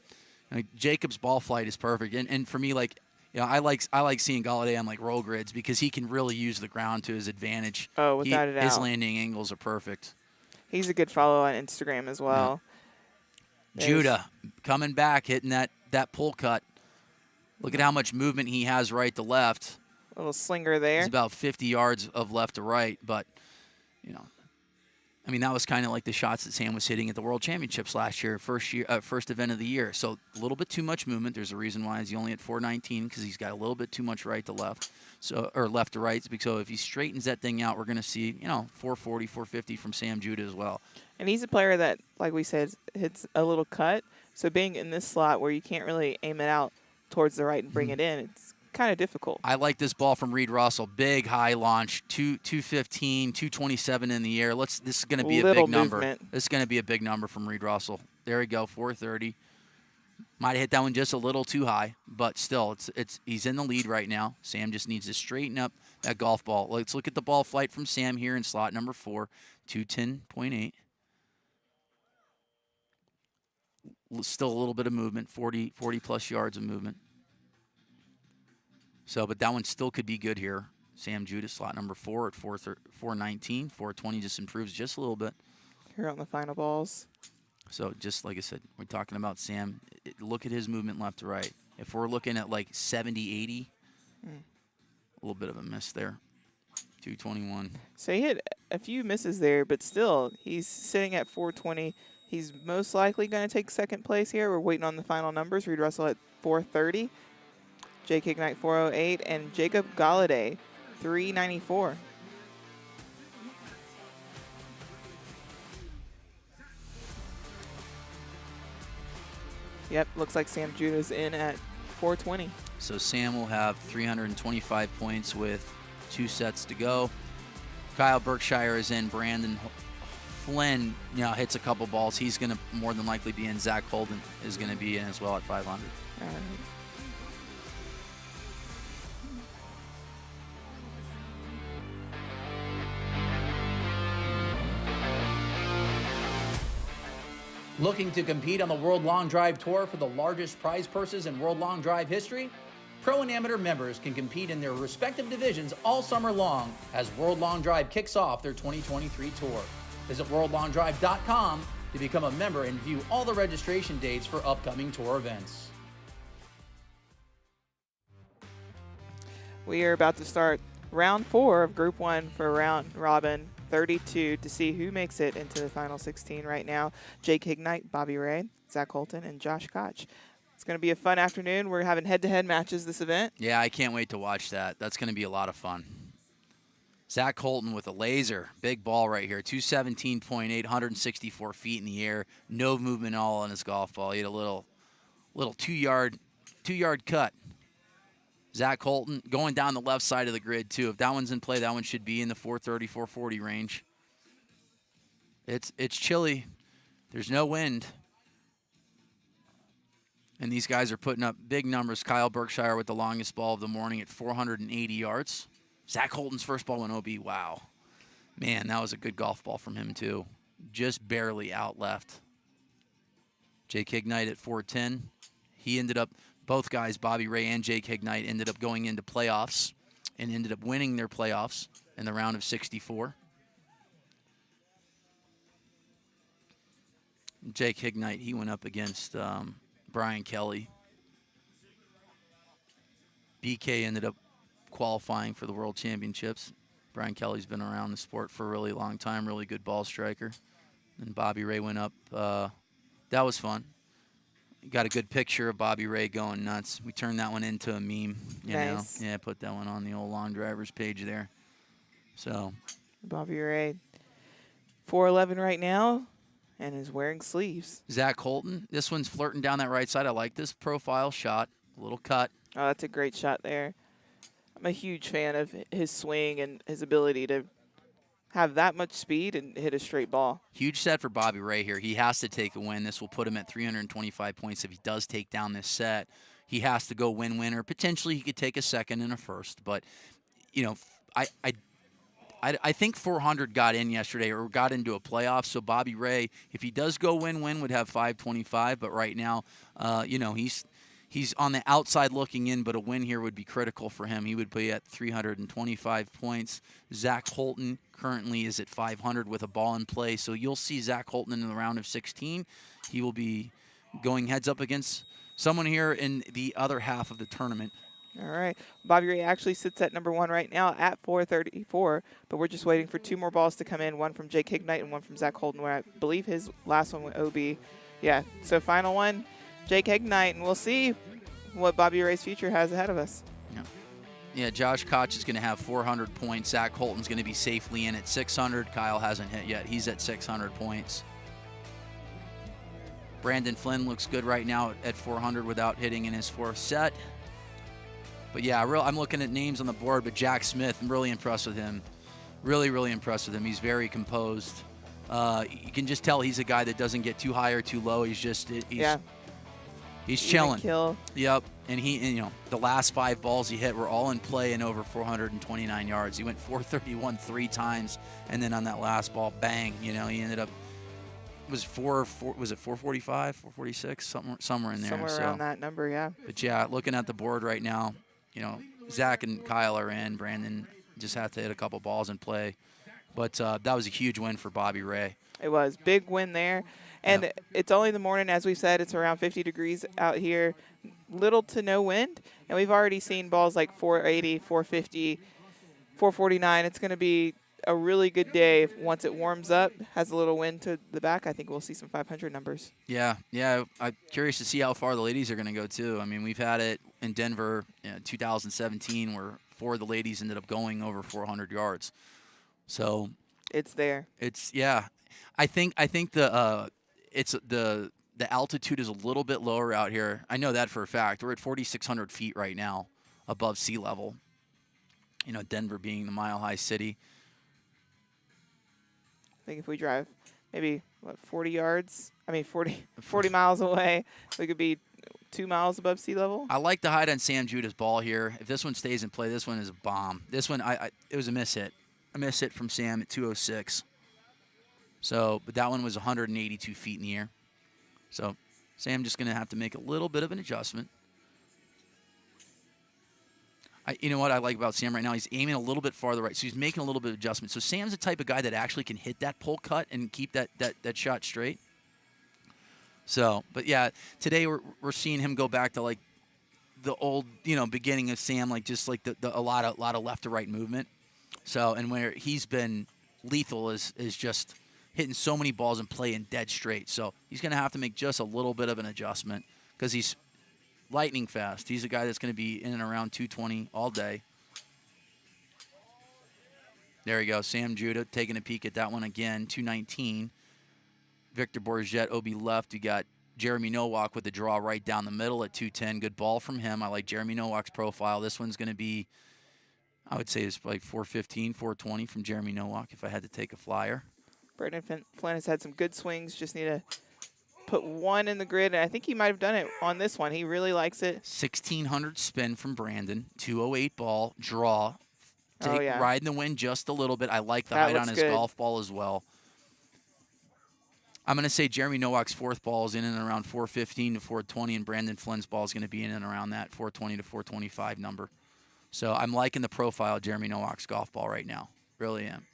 Like, Jacob's ball flight is perfect, and for me, like, you know, I like seeing Galladay on like roll grids because he can really use the ground to his advantage. Oh, without a doubt. His landing angles are perfect. He's a good follow on Instagram as well. Yeah. Judah coming back, hitting that pull cut. Look at how much movement he has right to left. A little slinger there. It's about 50 yards of left to right, but, you know, I mean, that was kind of like the shots that Sam was hitting at the World Championships last year, first event of the year. So a little bit too much movement. There's a reason why he's only at 419 because he's got a little bit too much right to left, or left to right. So if he straightens that thing out, we're going to see, you know, 440, 450 from Sam Judah as well. And he's a player that, like we said, hits a little cut. So being in this slot where you can't really aim it out towards the right and bring it in, it's kind of difficult. I like this ball from Reed Russell. Big high launch, 215, 227 in the air. This is going to be a big number. This is going to be a big number from Reed Russell. There we go, 430. Might have hit that one just a little too high, but still, he's in the lead right now. Sam just needs to straighten up that golf ball. Let's look at the ball flight from Sam here in slot number 4, 210.8. Still a little bit of movement, 40 plus yards of movement. So, but that one still could be good here. Sam Judas, slot number 4 at 419. 420 just improves just a little bit. Here on the final balls. So just like I said, we're talking about Sam. Look at his movement left to right. If we're looking at like 70, 80, a little bit of a miss there. 221. So he had a few misses there, but still, he's sitting at 420. He's most likely going to take second place here. We're waiting on the final numbers. Reed Russell at 430. Jake Ignite 408, and Jacob Galladay 394. Yep, looks like Sam Judah's in at 420. So Sam will have 325 points with 2 sets to go. Kyle Berkshire is in. Brandon Flynn, hits a couple balls. He's going to more than likely be in. Zach Holden is going to be in as well at 500. All right. Looking to compete on the World Long Drive Tour for the largest prize purses in World Long Drive history? Pro and amateur members can compete in their respective divisions all summer long as World Long Drive kicks off their 2023 tour. Visit worldlongdrive.com to become a member and view all the registration dates for upcoming tour events. We are about to start round 4 of Group 1 for round robin 32 to see who makes it into the final 16 right now. Jake Ignite, Bobby Ray, Zach Holton, and Josh Koch. It's going to be a fun afternoon. We're having head-to-head matches this event. Yeah, I can't wait to watch that. That's going to be a lot of fun. Zach Holton with a laser. Big ball right here. 217.8, 164 feet in the air. No movement at all on his golf ball. He had a little 2-yard cut. Zach Holton going down the left side of the grid, too. If that one's in play, that one should be in the 430, 440 range. It's chilly. There's no wind. And these guys are putting up big numbers. Kyle Berkshire with the longest ball of the morning at 480 yards. Zach Holton's first ball went OB. Wow. Man, that was a good golf ball from him, too. Just barely out left. Jake Ignite at 410. He ended up... Both guys, Bobby Ray and Jake Ignite, ended up going into playoffs and ended up winning their playoffs in the round of 64. Jake Ignite, he went up against Brian Kelly. BK ended up qualifying for the World Championships. Brian Kelly's been around the sport for a really long time, really good ball striker. And Bobby Ray went up. That was fun. Got a good picture of Bobby Ray going nuts. We turned that one into a meme, you know. Yeah, put that one on the old Long Drivers page there. So, Bobby Ray, 4'11" right now, and is wearing sleeves. Zach Holton, this one's flirting down that right side. I like this profile shot, a little cut. Oh, that's a great shot there. I'm a huge fan of his swing and his ability to have that much speed and hit a straight ball. Huge set for Bobby Ray here. He has to take a win. This will put him at 325 points if he does take down this set. He has to go win-win, or potentially he could take a second and a first. But, I think 400 got in yesterday or got into a playoff. So Bobby Ray, if he does go win-win, would have 525. But right now, he's on the outside looking in, but a win here would be critical for him. He would be at 325 points. Zach Holton currently is at 500 with a ball in play. So you'll see Zach Holton in the round of 16. He will be going heads up against someone here in the other half of the tournament. All right. Bobby Ray actually sits at number 1 right now at 434, but we're just waiting for 2 more balls to come in, one from Jake Ignite and one from Zach Holton, where I believe his last one went OB. Yeah, so final one, Jake Ignite, and we'll see what Bobby Ray's future has ahead of us. Yeah, Josh Koch is going to have 400 points. Zach Holton's going to be safely in at 600. Kyle hasn't hit yet. He's at 600 points. Brandon Flynn looks good right now at 400 without hitting in his 4th set. But, yeah, I'm looking at names on the board, but Jack Smith, I'm really impressed with him. Really, really impressed with him. He's very composed. You can just tell he's a guy that doesn't get too high or too low. He's He's even chilling. kill. Yep. And the last 5 balls he hit were all in play and over 429 yards. He went 431 3 times, and then on that last ball, bang, he ended up was it 445, 446, somewhere in there. Somewhere around that number, yeah. But yeah, looking at the board right now, Zach and Kyle are in. Brandon just had to hit a couple balls and play. But that was a huge win for Bobby Ray. It was. Big win there. And Yep. it's only the morning, as we said. It's around 50 degrees out here. Little to no wind. And we've already seen balls like 480, 450, 449. It's going to be a really good day. Once it warms up, has a little wind to the back, I think we'll see some 500 numbers. Yeah. I'm curious to see how far the ladies are going to go, too. I mean, we've had it in Denver in 2017 where 4 of the ladies ended up going over 400 yards. So it's there. I think the altitude is a little bit lower out here. I know that for a fact. We're at 4,600 feet right now above sea level. Denver being the mile-high city. I think if we drive maybe, 40 miles away, we could be 2 miles above sea level. I like the height on Sam Judah's ball here. If this one stays in play, this one is a bomb. This one, it was a miss hit. A miss hit from Sam at 206. So, but that one was 182 feet in the air. So, Sam just going to have to make a little bit of an adjustment. You know what I like about Sam right now? He's aiming a little bit farther right, so he's making a little bit of adjustment. So Sam's the type of guy that actually can hit that pull cut and keep that shot straight. So, but yeah, today we're seeing him go back to like the old, beginning of Sam, like just like a lot of left to right movement. So, and where he's been lethal is just hitting so many balls and playing dead straight. So he's going to have to make just a little bit of an adjustment because he's lightning fast. He's a guy that's going to be in and around 220 all day. There you go. Sam Judah taking a peek at that one again, 219. Victor Bourget, OB left. You got Jeremy Nowak with the draw right down the middle at 210. Good ball from him. I like Jeremy Nowak's profile. This one's going to be, I would say it's like 415, 420 from Jeremy Nowak if I had to take a flyer. Brandon Flynn has had some good swings. Just need to put one in the grid, and I think he might have done it on this one. He really likes it. 1,600 spin from Brandon. 208 ball, draw. Riding the wind just a little bit. I like the height on his golf ball as well. I'm going to say Jeremy Nowak's fourth ball is in and around 415 to 420, and Brandon Flynn's ball is going to be in and around that 420 to 425 number. So I'm liking the profile of Jeremy Nowak's golf ball right now. Really am.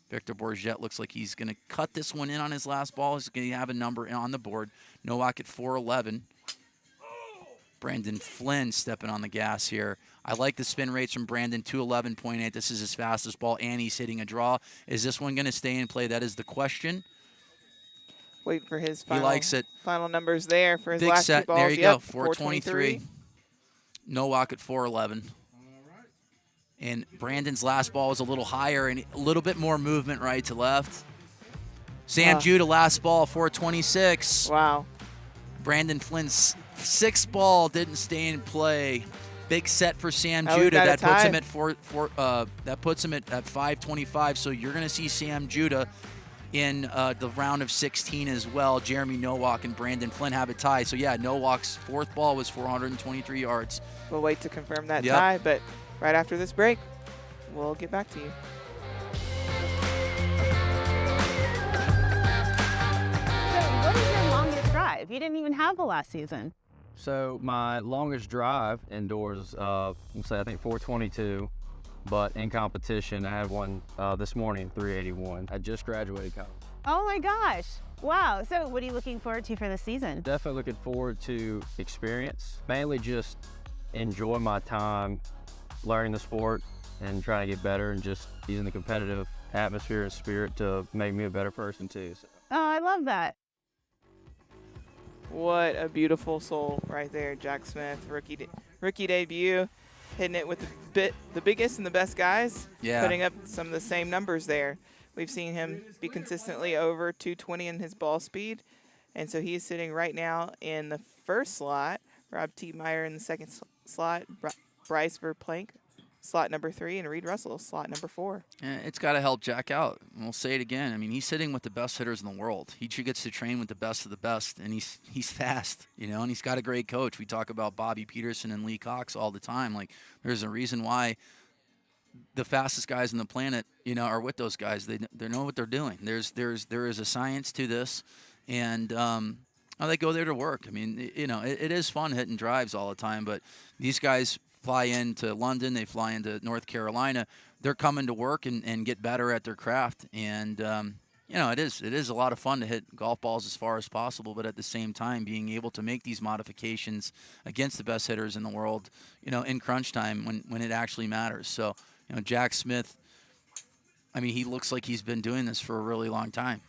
Victor Bourget looks like he's going to cut this one in on his last ball. He's going to have a number on the board. Nowak at 411. Brandon Flynn stepping on the gas here. I like the spin rates from Brandon, 211.8. This is his fastest ball, and he's hitting a draw. Is this one going to stay in play? That is the question. Wait for his final, he likes it. Final numbers there for his Big last set. two balls. There you go, 423. Nowak at 411. And Brandon's last ball was a little higher and a little bit more movement right to left. Sam Judah, last ball, 426. Wow. Brandon Flynn's sixth ball didn't stay in play. Big set for Sam Judah. That puts him at 525. So you're going to see Sam Judah in the round of 16 as well. Jeremy Nowak and Brandon Flynn have a tie. So yeah, Nowak's fourth ball was 423 yards. We'll wait to confirm that tie, but right after this break, we'll get back to you. So what is your longest drive? You didn't even have the last season. So my longest drive indoors, we'll say I think 422, but in competition I had one this morning, 381. I just graduated college. Oh my gosh. Wow. So what are you looking forward to for this season? Definitely looking forward to experience, mainly just enjoy my time learning the sport and trying to get better and just using the competitive atmosphere and spirit to make me a better person too. So. Oh, I love that. What a beautiful soul right there, Jack Smith, rookie debut, hitting it with the biggest and the best guys, putting up some of the same numbers there. We've seen him be consistently over 220 in his ball speed, and so he is sitting right now in the first slot. Rob T. Meyer in the second slot, Bryce Verplank slot number 3, and Reed Russell, slot number 4. It's got to help Jack out. And we'll say it again. I mean, he's sitting with the best hitters in the world. He gets to train with the best of the best, and he's fast, and he's got a great coach. We talk about Bobby Peterson and Lee Cox all the time. Like, there's a reason why the fastest guys on the planet, are with those guys. They know what they're doing. There is a science to this, and they go there to work. I mean, it is fun hitting drives all the time, but these guys fly into London, they fly into North Carolina. They're coming to work and get better at their craft, and it is a lot of fun to hit golf balls as far as possible, but at the same time being able to make these modifications against the best hitters in the world, in crunch time when it actually matters. So, Jack Smith, I mean, he looks like he's been doing this for a really long time.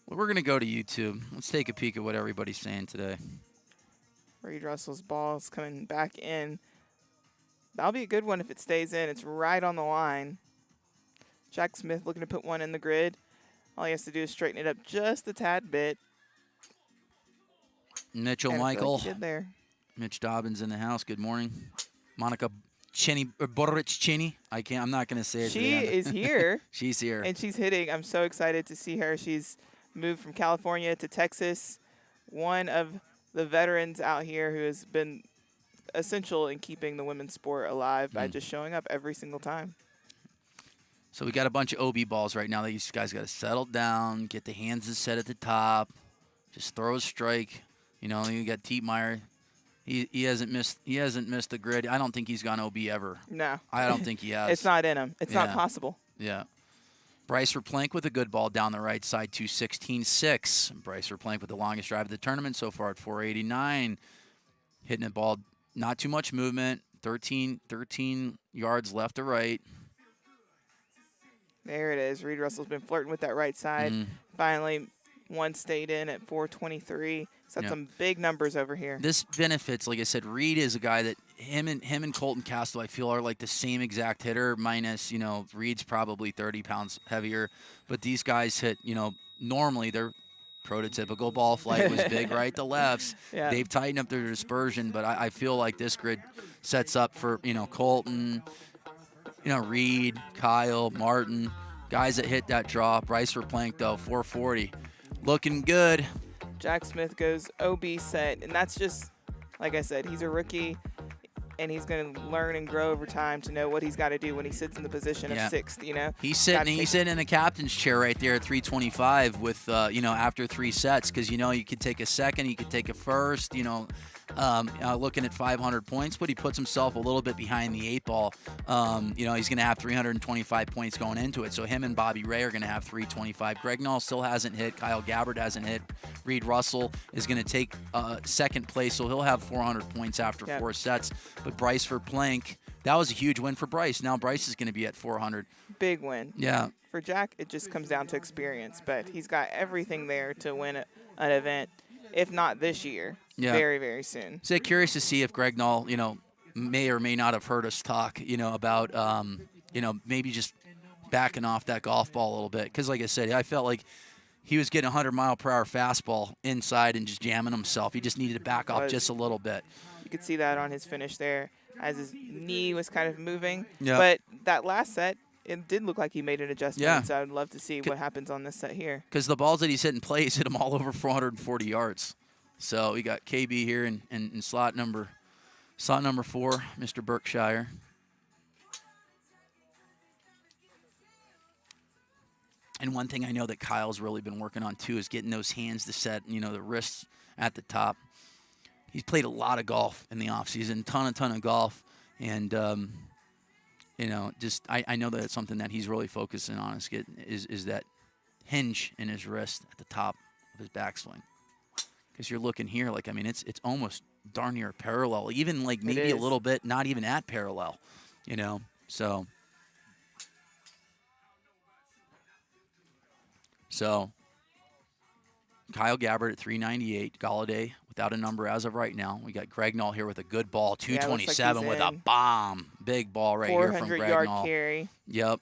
Well, we're going to go to YouTube. Let's take a peek at what everybody's saying today. Reed Russell's ball is coming back in. That'll be a good one if it stays in. It's right on the line. Jack Smith looking to put one in the grid. All he has to do is straighten it up just a tad bit. Mitchell And I feel Michael. like he did there. Mitch Dobbins in the house. Good morning. Monica Borich-Cheney. I'm not going to say it. She is here. She's here. And she's hitting. I'm so excited to see her. She's moved from California to Texas. One of the veterans out here who has been essential in keeping the women's sport alive by just showing up every single time. So we got a bunch of OB balls right now that you guys got to settle down, get the hands set at the top, just throw a strike. You got Tietmeyer. He hasn't missed the grid. I don't think he's gone OB ever. No. I don't think he has. It's not in him. It's not possible. Yeah. Bryce Verplank with a good ball down the right side, 216.6. Bryce Verplank with the longest drive of the tournament so far at 489. Hitting a ball, not too much movement, 13 yards left to right. There it is. Reed Russell's been flirting with that right side. Finally, one stayed in at 423. He's got some big numbers over here. This benefits, like I said, Reed is a guy that him and Colton Castle, I feel, are like the same exact hitter, minus, Reed's probably 30 pounds heavier. But these guys hit, normally their prototypical ball flight was big right to lefts. Yeah. They've tightened up their dispersion, but I feel like this grid sets up for, Colton, Reed, Kyle, Martin, guys that hit that draw. Bryce Verplank, though, 440. Looking good. Jack Smith goes OB set, and that's just, like I said, he's a rookie, and he's going to learn and grow over time to know what he's got to do when he sits in the position of sixth, He's sitting in a captain's chair right there at 325 with, after 3 sets, because, you could take a second, you could take a first, looking at 500 points, but he puts himself a little bit behind the 8 ball. He's going to have 325 points going into it. So him and Bobby Ray are going to have 325. Greg Null still hasn't hit. Kyle Gabbard hasn't hit. Reed Russell is going to take second place, so he'll have 400 points after 4 sets. But Bryce Verplank, that was a huge win for Bryce. Now Bryce is going to be at 400. Big win. Yeah. For Jack, it just comes down to experience, but he's got everything there to win an event, if not this year. Yeah. Very, very soon. So curious to see if Greg Null, may or may not have heard us talk, about, maybe just backing off that golf ball a little bit. Because, like I said, I felt like he was getting a 100-mile-per-hour fastball inside and just jamming himself. He just needed to back off just a little bit. You could see that on his finish there as his knee was kind of moving. Yeah. But that last set, it did look like he made an adjustment. Yeah. So I'd love to see what happens on this set here. Because the balls that he's hitting plays hit him all over 440 yards. So we got KB here in slot number 4, Mr. Berkshire. And one thing I know that Kyle's really been working on too is getting those hands to set, the wrists at the top. He's played a lot of golf in the offseason, ton of golf. And, I know that it's something that he's really focusing on is that hinge in his wrist at the top of his backswing. Because you're looking here, it's almost darn near parallel, even maybe a little bit, not even at parallel, So Kyle Gabbard at 398, Galladay without a number as of right now. We got Greg Null here with a good ball, 227 with a bomb, big ball right here from Greg 400-yard Null. carry. Yep,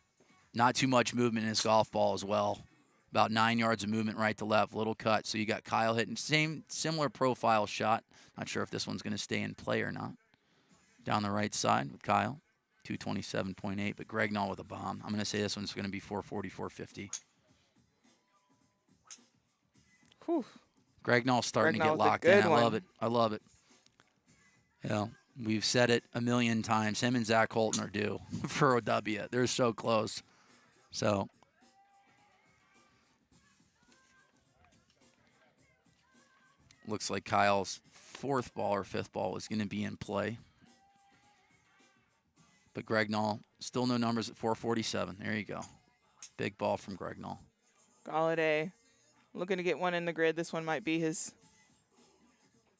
not too much movement in his golf ball as well. About 9 yards of movement right to left, little cut. So you got Kyle hitting similar profile shot. Not sure if this one's going to stay in play or not. down the right side with Kyle, 227.8. But Greg Null with a bomb. I'm going to say this one's going to be 440, 450. Whew. Greg Null's starting to get locked in. I love it. I love it. You know, we've said it a million times. Him and Zach Holton are due for OW. They're so close. So looks like Kyle's fourth ball or fifth ball is going to be in play. But Greg Null, still no numbers at 447. There you go. Big ball from Greg Null. Galladay looking to get one in the grid. This one might be his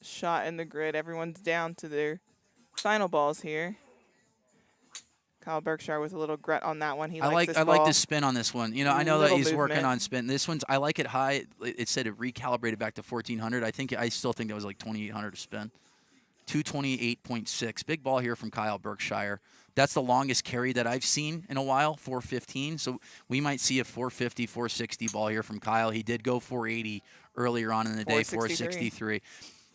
shot in the grid. Everyone's down to their final balls here. Kyle Berkshire with a little grunt on that one. I like the spin on this one. You know, I know that he's working on spin. This one's, I like it high. It said it recalibrated back to 1400. I still think that was like 2800 to spin. 228.6. Big ball here from Kyle Berkshire. That's the longest carry that I've seen in a while, 415. So we might see a 450, 460 ball here from Kyle. He did go 480 earlier on in the day, 463.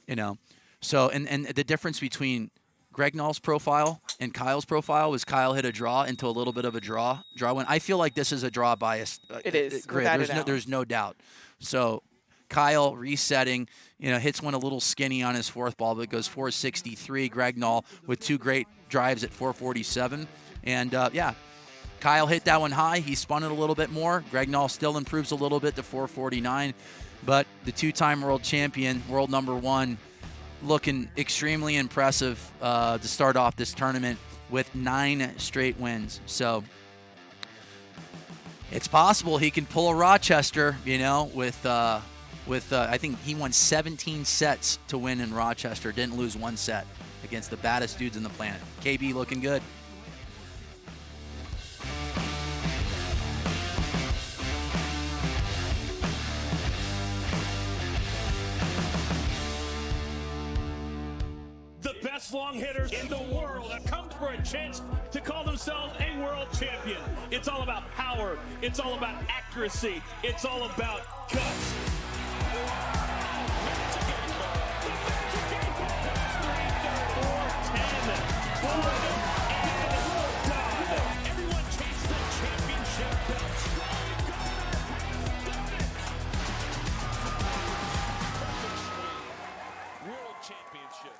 You know, so and the difference between Greg Null's profile and Kyle's profile was Kyle hit a draw into a little bit of a draw win. I feel like this is a draw bias. It is. Grid. There's no doubt. So Kyle resetting, you know, hits one a little skinny on his fourth ball, but goes 463. Greg Null with two great drives at 447. And, yeah, Kyle hit that one high. He spun it a little bit more. Greg Null still improves a little bit to 449. But the two-time world champion, world number one, looking extremely impressive to start off this tournament with 9 straight wins. So it's possible he can pull a Rochester, you know, with I think he won 17 sets to win in Rochester. Didn't lose one set against the baddest dudes on the planet. KB looking good. The best long hitters in the world have come for a chance to call themselves a world champion. It's all about power. It's all about accuracy. It's all about guts. Everyone chased the championship belts. World championship.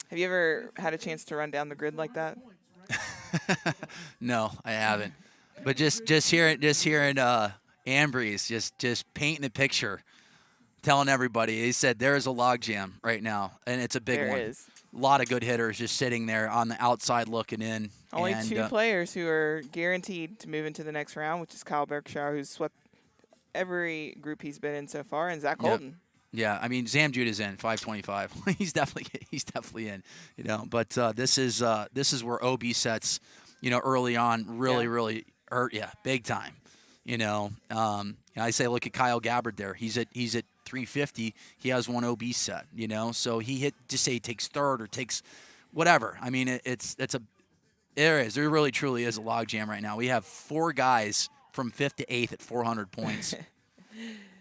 Have you ever had a chance to run down the grid like that? No, I haven't. But just hearing Ambry's just painting a picture, telling everybody. He said there's a logjam right now, and it's a big one. There is. A lot of good hitters just sitting there on the outside looking in. Only and, 2 players who are guaranteed to move into the next round, which is Kyle Berkshire, who's swept every group he's been in so far, and Zach Holton. Yeah, I mean Zam Judah's in 525. he's definitely in. You know, but this is where OB sets, you know, early on really hurt you big time. You know, I say look at Kyle Gabbard there. He's at 350. He has one OB set. You know, so he hit just say he takes third or takes whatever. I mean there really truly is a logjam right now. We have 4 guys from 5th to 8th at 400 points.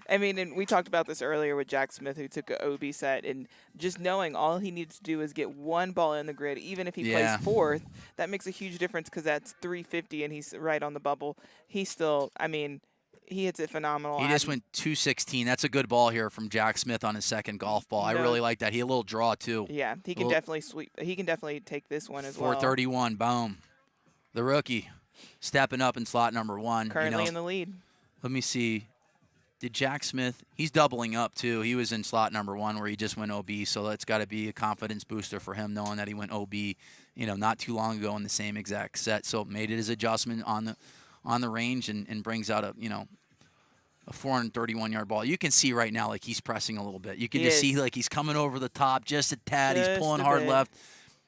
I mean, and we talked about this earlier with Jack Smith, who took an OB set, and just knowing all he needs to do is get one ball in the grid, even if he plays 4th, that makes a huge difference because that's 350 and he's right on the bubble. He still, I mean, he hits it phenomenal. He just went 216. That's a good ball here from Jack Smith on his second golf ball. I really like that. He had a little draw too. Yeah, he can definitely sweep. He can definitely take this one as 431, boom. The rookie stepping up in slot number 1. Currently in the lead. Let me see. Did Jack Smith, he's doubling up too. He was in slot number 1 where he just went OB, so that's got to be a confidence booster for him knowing that he went OB, you know, not too long ago in the same exact set. So made it his adjustment on the range and brings out a 431-yard ball. You can see right now like he's pressing a little bit. You can just see like he's coming over the top just a tad. He's pulling hard left.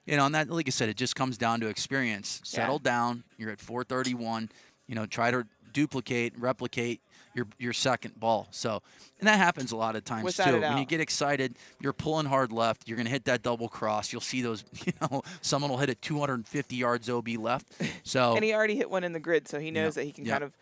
You know, and that, like I said, it just comes down to experience. Settle down. You're at 431. You know, try to replicate your second ball. So, and that happens a lot of times too. When you get excited, you're pulling hard left. You're going to hit that double cross. You'll see those, you know, someone will hit it 250 yards OB left. So, and he already hit one in the grid, so he knows that he can kind of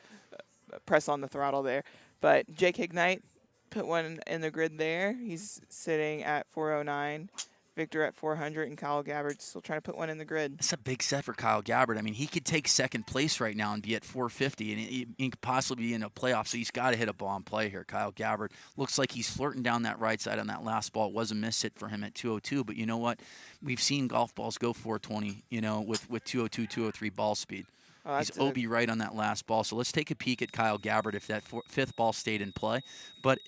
press on the throttle there. But Jake Ignite put one in the grid there. He's sitting at 409. Victor at 400, and Kyle Gabbard still trying to put one in the grid. That's a big set for Kyle Gabbard. I mean, he could take second place right now and be at 450, and he could possibly be in a playoff, so he's got to hit a ball and play here. Kyle Gabbard looks like he's flirting down that right side on that last ball. It was a miss hit for him at 202, but you know what? We've seen golf balls go 420, with 202, 203 ball speed. Oh, He's OB right on that last ball. So let's take a peek at Kyle Gabbard if that fifth ball stayed in play. But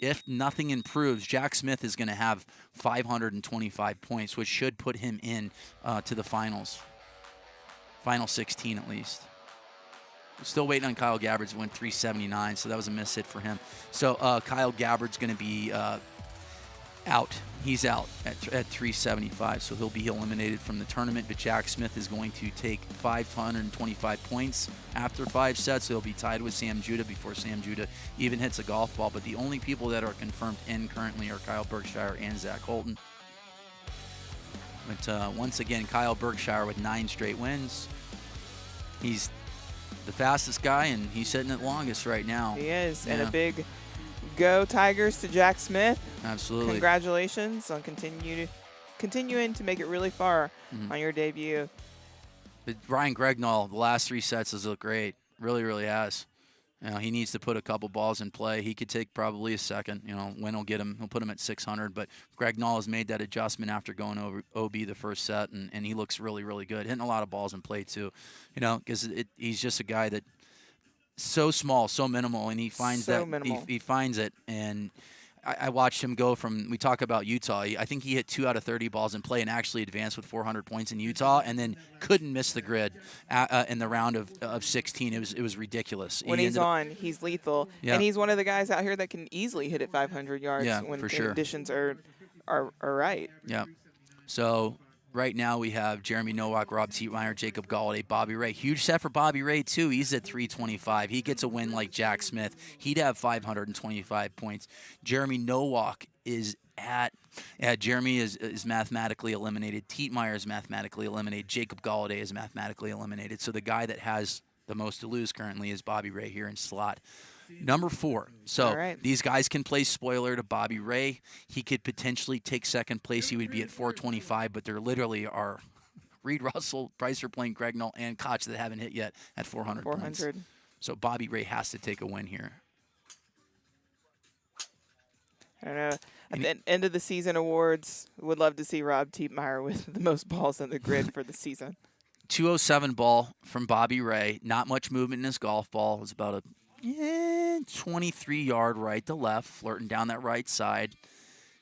if nothing improves, Jack Smith is going to have 525 points, which should put him in to the finals. Final 16 at least. Still waiting on Kyle Gabbard to win 379, so that was a miss hit for him. So Kyle Gabbard's going to be out. He's out at 375, so he'll be eliminated from the tournament. But Jack Smith is going to take 525 points after 5 sets. So he'll be tied with Sam Judah before Sam Judah even hits a golf ball. But the only people that are confirmed in currently are Kyle Berkshire and Zach Holton. But once again, Kyle Berkshire with 9 straight wins. He's the fastest guy, and he's sitting at longest right now. He is, and Yeah. a big go Tigers to Jack Smith. Absolutely. Congratulations on continuing to make it really far on your debut. But Ryan Gregnall, the last 3 sets has looked great. Really, really has. He needs to put a couple balls in play. He could take probably a second. Wynn will get him. He'll put him at 600. But Gregnall has made that adjustment after going over OB the first set, and he looks really, really good. Hitting a lot of balls in play, too. Because he's just a guy that so small, so minimal, and he finds So that minimal. he finds it. And I watched him go from, we talk about Utah. I think he hit 2 out of 30 balls in play and actually advanced with 400 points in Utah, and then couldn't miss the grid in the round of 16. It was ridiculous. When he's on, he's lethal. Yeah. And he's one of the guys out here that can easily hit it 500 yards Yeah, when for sure. conditions are right. Yeah. So right now we have Jeremy Nowak, Rob Tietmeyer, Jacob Galladay, Bobby Ray. Huge set for Bobby Ray, too. He's at 325. He gets a win like Jack Smith. He'd have 525 points. Jeremy Nowak is Jeremy is mathematically eliminated. Tietmeyer is mathematically eliminated. Jacob Galladay is mathematically eliminated. So the guy that has the most to lose currently is Bobby Ray here in slot number 4. So All right. these guys can play spoiler to Bobby Ray. He could potentially take second place. He would be at 425, but there literally are Reed Russell, Bryce Plain, Gregnall, and Koch that haven't hit yet at 400 points. 400. So Bobby Ray has to take a win here. I don't know. At the end of the season awards, would love to see Rob Tietmeyer with the most balls on the grid for the season. 207 ball from Bobby Ray. Not much movement in his golf ball. It was about a 23-yard right to left, flirting down that right side.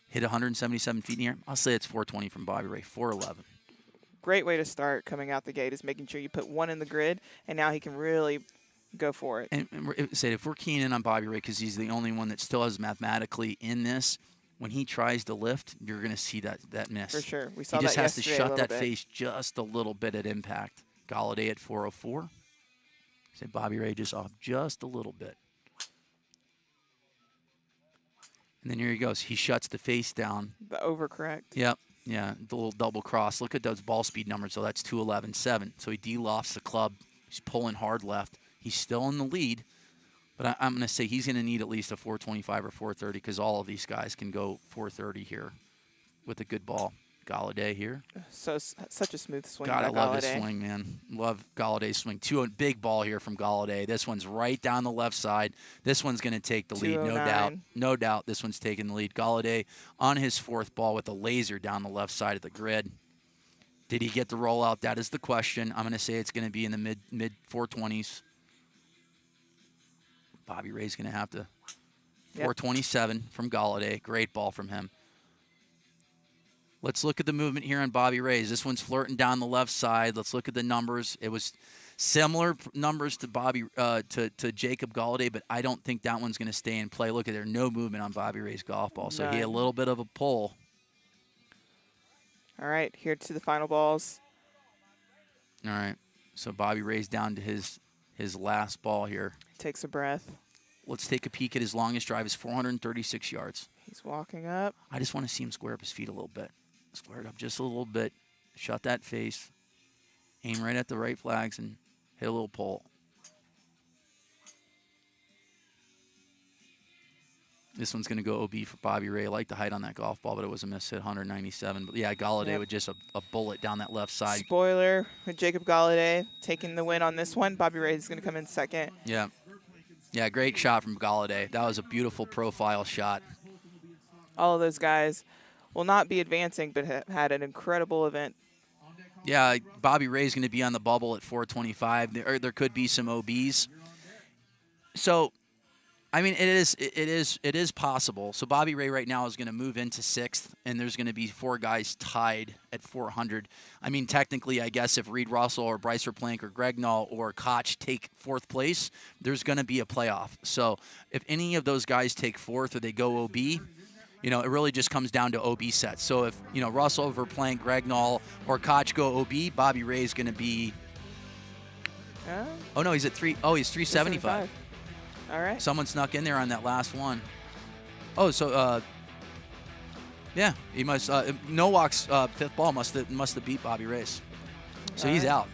Hit 177 feet in the air. I'll say it's 420 from Bobby Ray, 411. Great way to start coming out the gate is making sure you put one in the grid, and now he can really go for it. And if we're keying in on Bobby Ray because he's the only one that still has mathematically in this, when he tries to lift, you're going to see that miss. For sure. We saw he just that has to yesterday a shut little that bit. face just a little bit at impact. Galladay at 404. Say Bobby Ray just off just a little bit. And then here he goes. He shuts the face down. The overcorrect. Yep. Yeah, the little double cross. Look at those ball speed numbers. So that's 211.7. So he de-lofts the club. He's pulling hard left. He's still in the lead. But I'm going to say he's going to need at least a 425 or 430 because all of these guys can go 430 here with a good ball. Galladay here. Such a smooth swing. God, I by love his Galladay. swing, man. Love Galladay's swing. Big ball here from Galladay. This one's right down the left side. This one's going to take the lead, no doubt. 209. No doubt this one's taking the lead. Galladay on his 4th ball with a laser down the left side of the grid. Did he get the rollout? That is the question. I'm going to say it's going to be in the mid 420s. Bobby Ray's going to have to. 427 from Galladay. Great ball from him. Let's look at the movement here on Bobby Ray's. This one's flirting down the left side. Let's look at the numbers. It was similar numbers to to Jacob Galladay, but I don't think that one's going to stay in play. Look at there, no movement on Bobby Ray's golf ball, so he had a little bit of a pull. All right, here to the final balls. All right, so Bobby Ray's down to his last ball here. Takes a breath. Let's take a peek at his longest drive. Is 436 yards. He's walking up. I just want to see him square up his feet a little bit. Square it up just a little bit. Shut that face. Aim right at the right flags and hit a little pull. This one's going to go OB for Bobby Ray. I like the height on that golf ball, but it was a miss hit, 197. But yeah, Galladay with just a bullet down that left side. Spoiler with Jacob Galladay taking the win on this one. Bobby Ray is going to come in second. Yeah. Yeah, great shot from Galladay. That was a beautiful profile shot. All of those guys will not be advancing, but have had an incredible event. Yeah, Bobby Ray's going to be on the bubble at 425. There could be some OBs. So, I mean, it is possible. So Bobby Ray right now is going to move into 6th, and there's going to be 4 guys tied at 400. I mean, technically, I guess if Reed Russell or Bryce Verplank or Greg Null or Koch take 4th place, there's going to be a playoff. So if any of those guys take 4th or they go OB, you know, it really just comes down to OB sets. So if, you know, Russell, Verplank, Greg Null, or Koch go OB, Bobby Ray is going to be. Oh no, he's at 3. Oh, he's 375. All right. Someone snuck in there on that last one. Oh, so yeah, he must. Nowak's 5th ball must have beat Bobby Ray's. So he's out.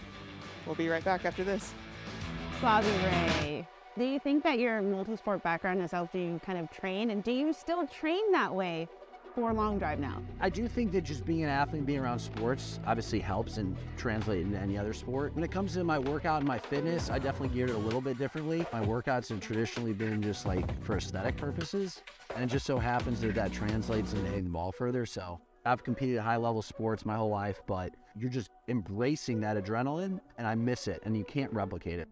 We'll be right back after this. Bobby Ray, do you think that your multi-sport background has helped you kind of train, and do you still train that way for long drive now? I do think that just being an athlete, being around sports, obviously helps and translates into any other sport. When it comes to my workout and my fitness, I definitely geared it a little bit differently. My workouts have traditionally been just like for aesthetic purposes, and it just so happens that translates into hitting the ball further. So I've competed at high-level sports my whole life, but you're just embracing that adrenaline, and I miss it, and you can't replicate it.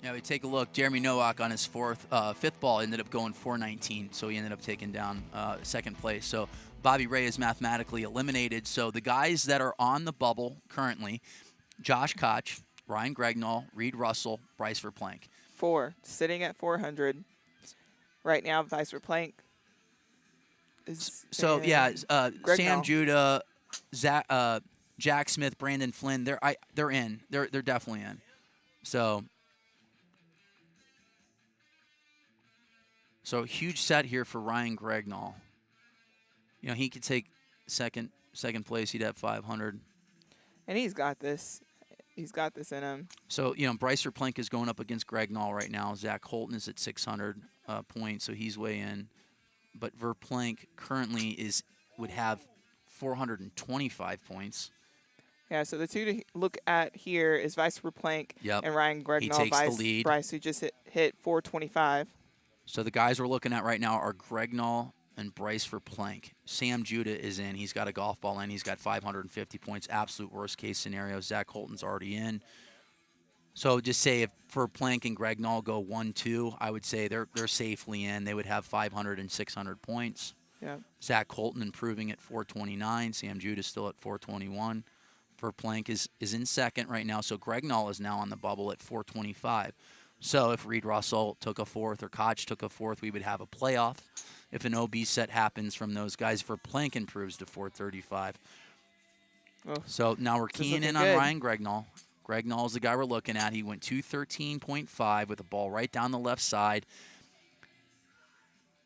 Yeah, we take a look. Jeremy Nowak on his 5th ball ended up going 419, so he ended up taking down 2nd place. So Bobby Ray is mathematically eliminated. So the guys that are on the bubble currently, Josh Koch, Ryan Gregnall, Reed Russell, Bryce Verplank. 4, sitting at 400. Right now, Bryce Verplank is. So yeah, Greg Sam Null. Judah, Jack Smith, Brandon Flynn. They're in. They're definitely in. So huge set here for Ryan Gregnall. You know, he could take second place. He'd have 500. And he's got this. He's got this in him. So, you know, Bryce Verplank is going up against Gregnall right now. Zach Holton is at 600 points, so he's way in. But Verplank currently would have 425 points. Yeah, so the two to look at here is Bryce Verplank and Ryan Gregnall. He takes the lead. Bryce, who just hit 425. So the guys we're looking at right now are Gregnall and Bryce Verplank. Sam Judah is in. He's got a golf ball in. He's got 550 points. Absolute worst case scenario. Zach Holton's already in. So just say if Verplank and Gregnall go 1-2, I would say they're safely in. They would have 500 and 600 points. Yeah. Zach Holton improving at 429. Sam Judah still at 421. Verplank is in 2nd right now. So Gregnall is now on the bubble at 425. So if Reed Russell took a 4th or Koch took a 4th, we would have a playoff. If an OB set happens from those guys, Verplank improves to 435. Oh, so now we're keying in on Ryan Gregnall. Gregnall is the guy we're looking at. He went 213.5 with a ball right down the left side.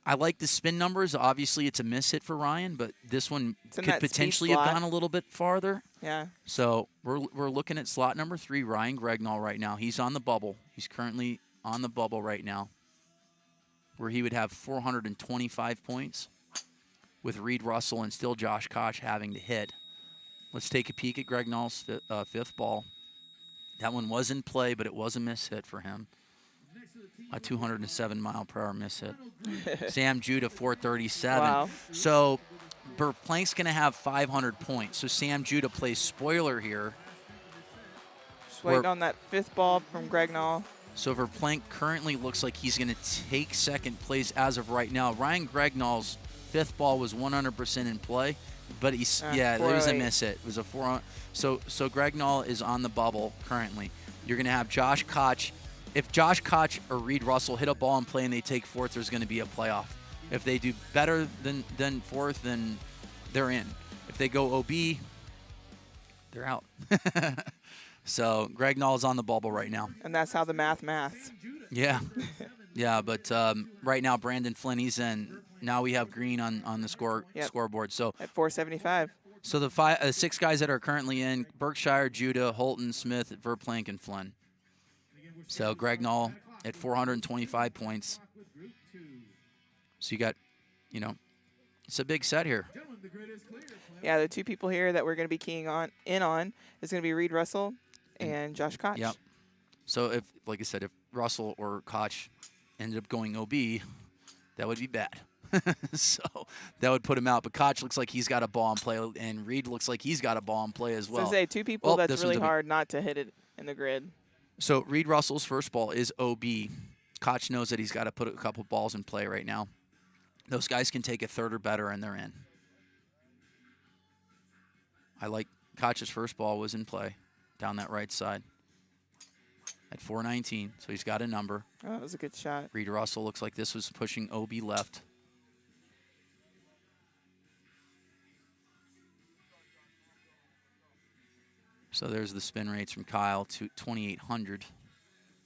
I like the spin numbers. Obviously, it's a miss hit for Ryan, but this one could potentially have gone a little bit farther. Yeah. So we're looking at slot number 3, Ryan Gregnall right now. He's on the bubble. He's currently on the bubble right now, where he would have 425 points with Reed Russell and still Josh Koch having to hit. Let's take a peek at Gregnall's 5th ball. That one was in play, but it was a miss hit for him. A 207-mile-per-hour miss hit. Sam Judah, 437. Wow. So Verplank's going to have 500 points. So Sam Judah plays spoiler here. Just waiting on that 5th ball from Gregnall. So Verplank currently looks like he's going to take 2nd place as of right now. Ryan Gregnall's 5th ball was 100% in play, but he's there was a miss hit. It was a 4. So Gregnall is on the bubble currently. You're going to have Josh Koch. If Josh Koch or Reed Russell hit a ball in play and they take 4th, there's going to be a playoff. If they do better than 4th, then they're in. If they go OB, they're out. So Gregnall is on the bubble right now. And that's how the maths. Yeah. Yeah, but right now Brandon Flynn, he's in. Now we have green on the scoreboard. So at 475. So the 6 guys that are currently in, Berkshire, Judah, Holton, Smith, Verplank, and Flynn. So Gregnall at 425 points. So you got, it's a big set here. Yeah, the two people here that we're going to be keying in on is going to be Reed Russell and Josh Koch. Yep. So if, like I said, if Russell or Koch ended up going OB, that would be bad. So that would put him out. But Koch looks like he's got a ball in play, and Reed looks like he's got a ball in play as well. So say two people, Well, that's this really one's OB. hard not to hit it in the grid. So Reed Russell's first ball is OB. Koch knows that he's got to put a couple balls in play right now. Those guys can take a third or better, and they're in. I like Koch's first ball was in play down that right side at 419, so he's got a number. Oh, that was a good shot. Reed Russell looks like this was pushing OB left. So there's the spin rates from Kyle to 2,800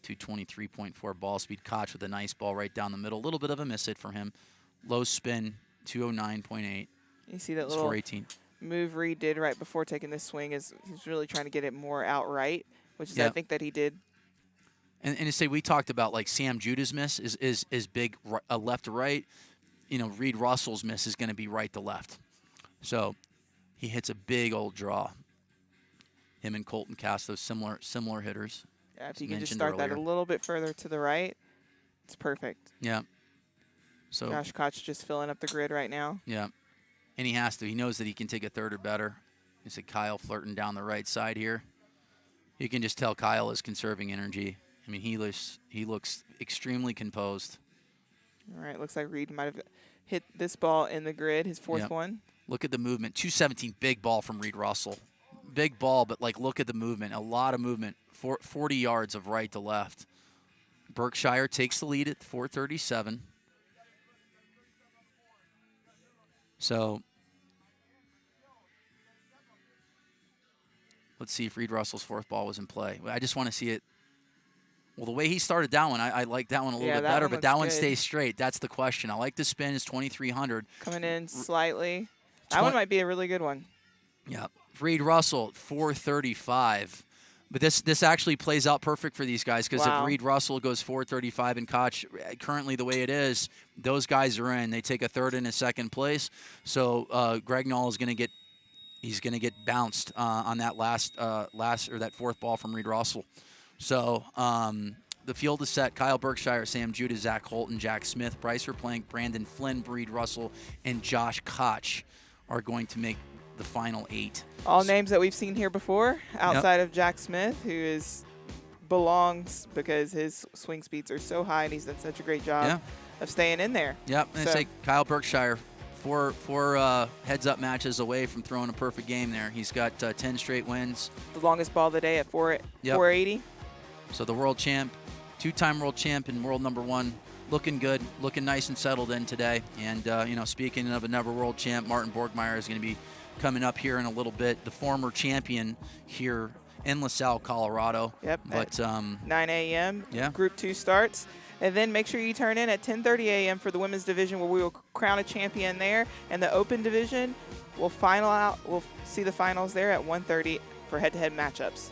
to 23.4 ball speed. Koch with a nice ball right down the middle. A little bit of a miss hit for him. Low spin, 209.8. You see that It's little 418. move Reed did right before taking this swing is he's really trying to get it more outright, which is I Yep. think that he did. And to say we talked about like Sam Judah's miss is big left to right. Reed Russell's miss is going to be right to left. So he hits a big old draw. Him and Colton Castro, similar hitters. Yeah, if as you can just mentioned start that a earlier. little bit further to the right, it's perfect. Yeah. So Josh Koch just filling up the grid right now. yeah, and he has to. He knows that he can take a third or better. You see Kyle flirting down the right side here. You can just tell Kyle is conserving energy. I mean, he looks extremely composed. All right, looks like Reed might have hit this ball in the grid, his fourth Yep. one. Look at the movement. 217, big ball from Reed Russell. Big ball, but look at the movement. A lot of movement. 40 yards of right to left. Berkshire takes the lead at 437. So let's see if Reed Russell's fourth ball was in play. I just want to see it. Well, the way he started that one, I like that one a little Yeah, bit that better, one but that looks one good. stays straight. That's the question. I like the spin. It's 2,300. Coming in slightly. That one might be a really good one. Yeah. Reed Russell, 435. But this actually plays out perfect for these guys because Wow. if Reed Russell goes 435 and Koch, currently the way it is, those guys are in. They take a third and a second place. So Greg Knoll is going to get bounced on that that fourth ball from Reed Russell. So the field is set. Kyle Berkshire, Sam Judah, Zach Holton, Jack Smith, Bryce Plank, Brandon Flynn, Reed Russell, and Josh Koch are going to make the final 8. All names that we've seen here before, outside of Jack Smith, who belongs because his swing speeds are so high and he's done such a great job of staying in there. Yep, and So- say Kyle Berkshire, four heads-up matches away from throwing a perfect game there. He's got 10 straight wins. The longest ball of the day at 480. So the world champ, two-time world champ and world number 1, looking good, looking nice and settled in today. And, speaking of another world champ, Martin Borgmeyer is going to be coming up here in a little bit, the former champion here in LaSalle, Colorado. Yep. But 9 a.m. Yeah. Group 2 starts. And then make sure you turn in at 10:30 a.m. for the women's division where we will crown a champion there. And the open division, we'll see the finals there at 1:30 for head-to-head matchups.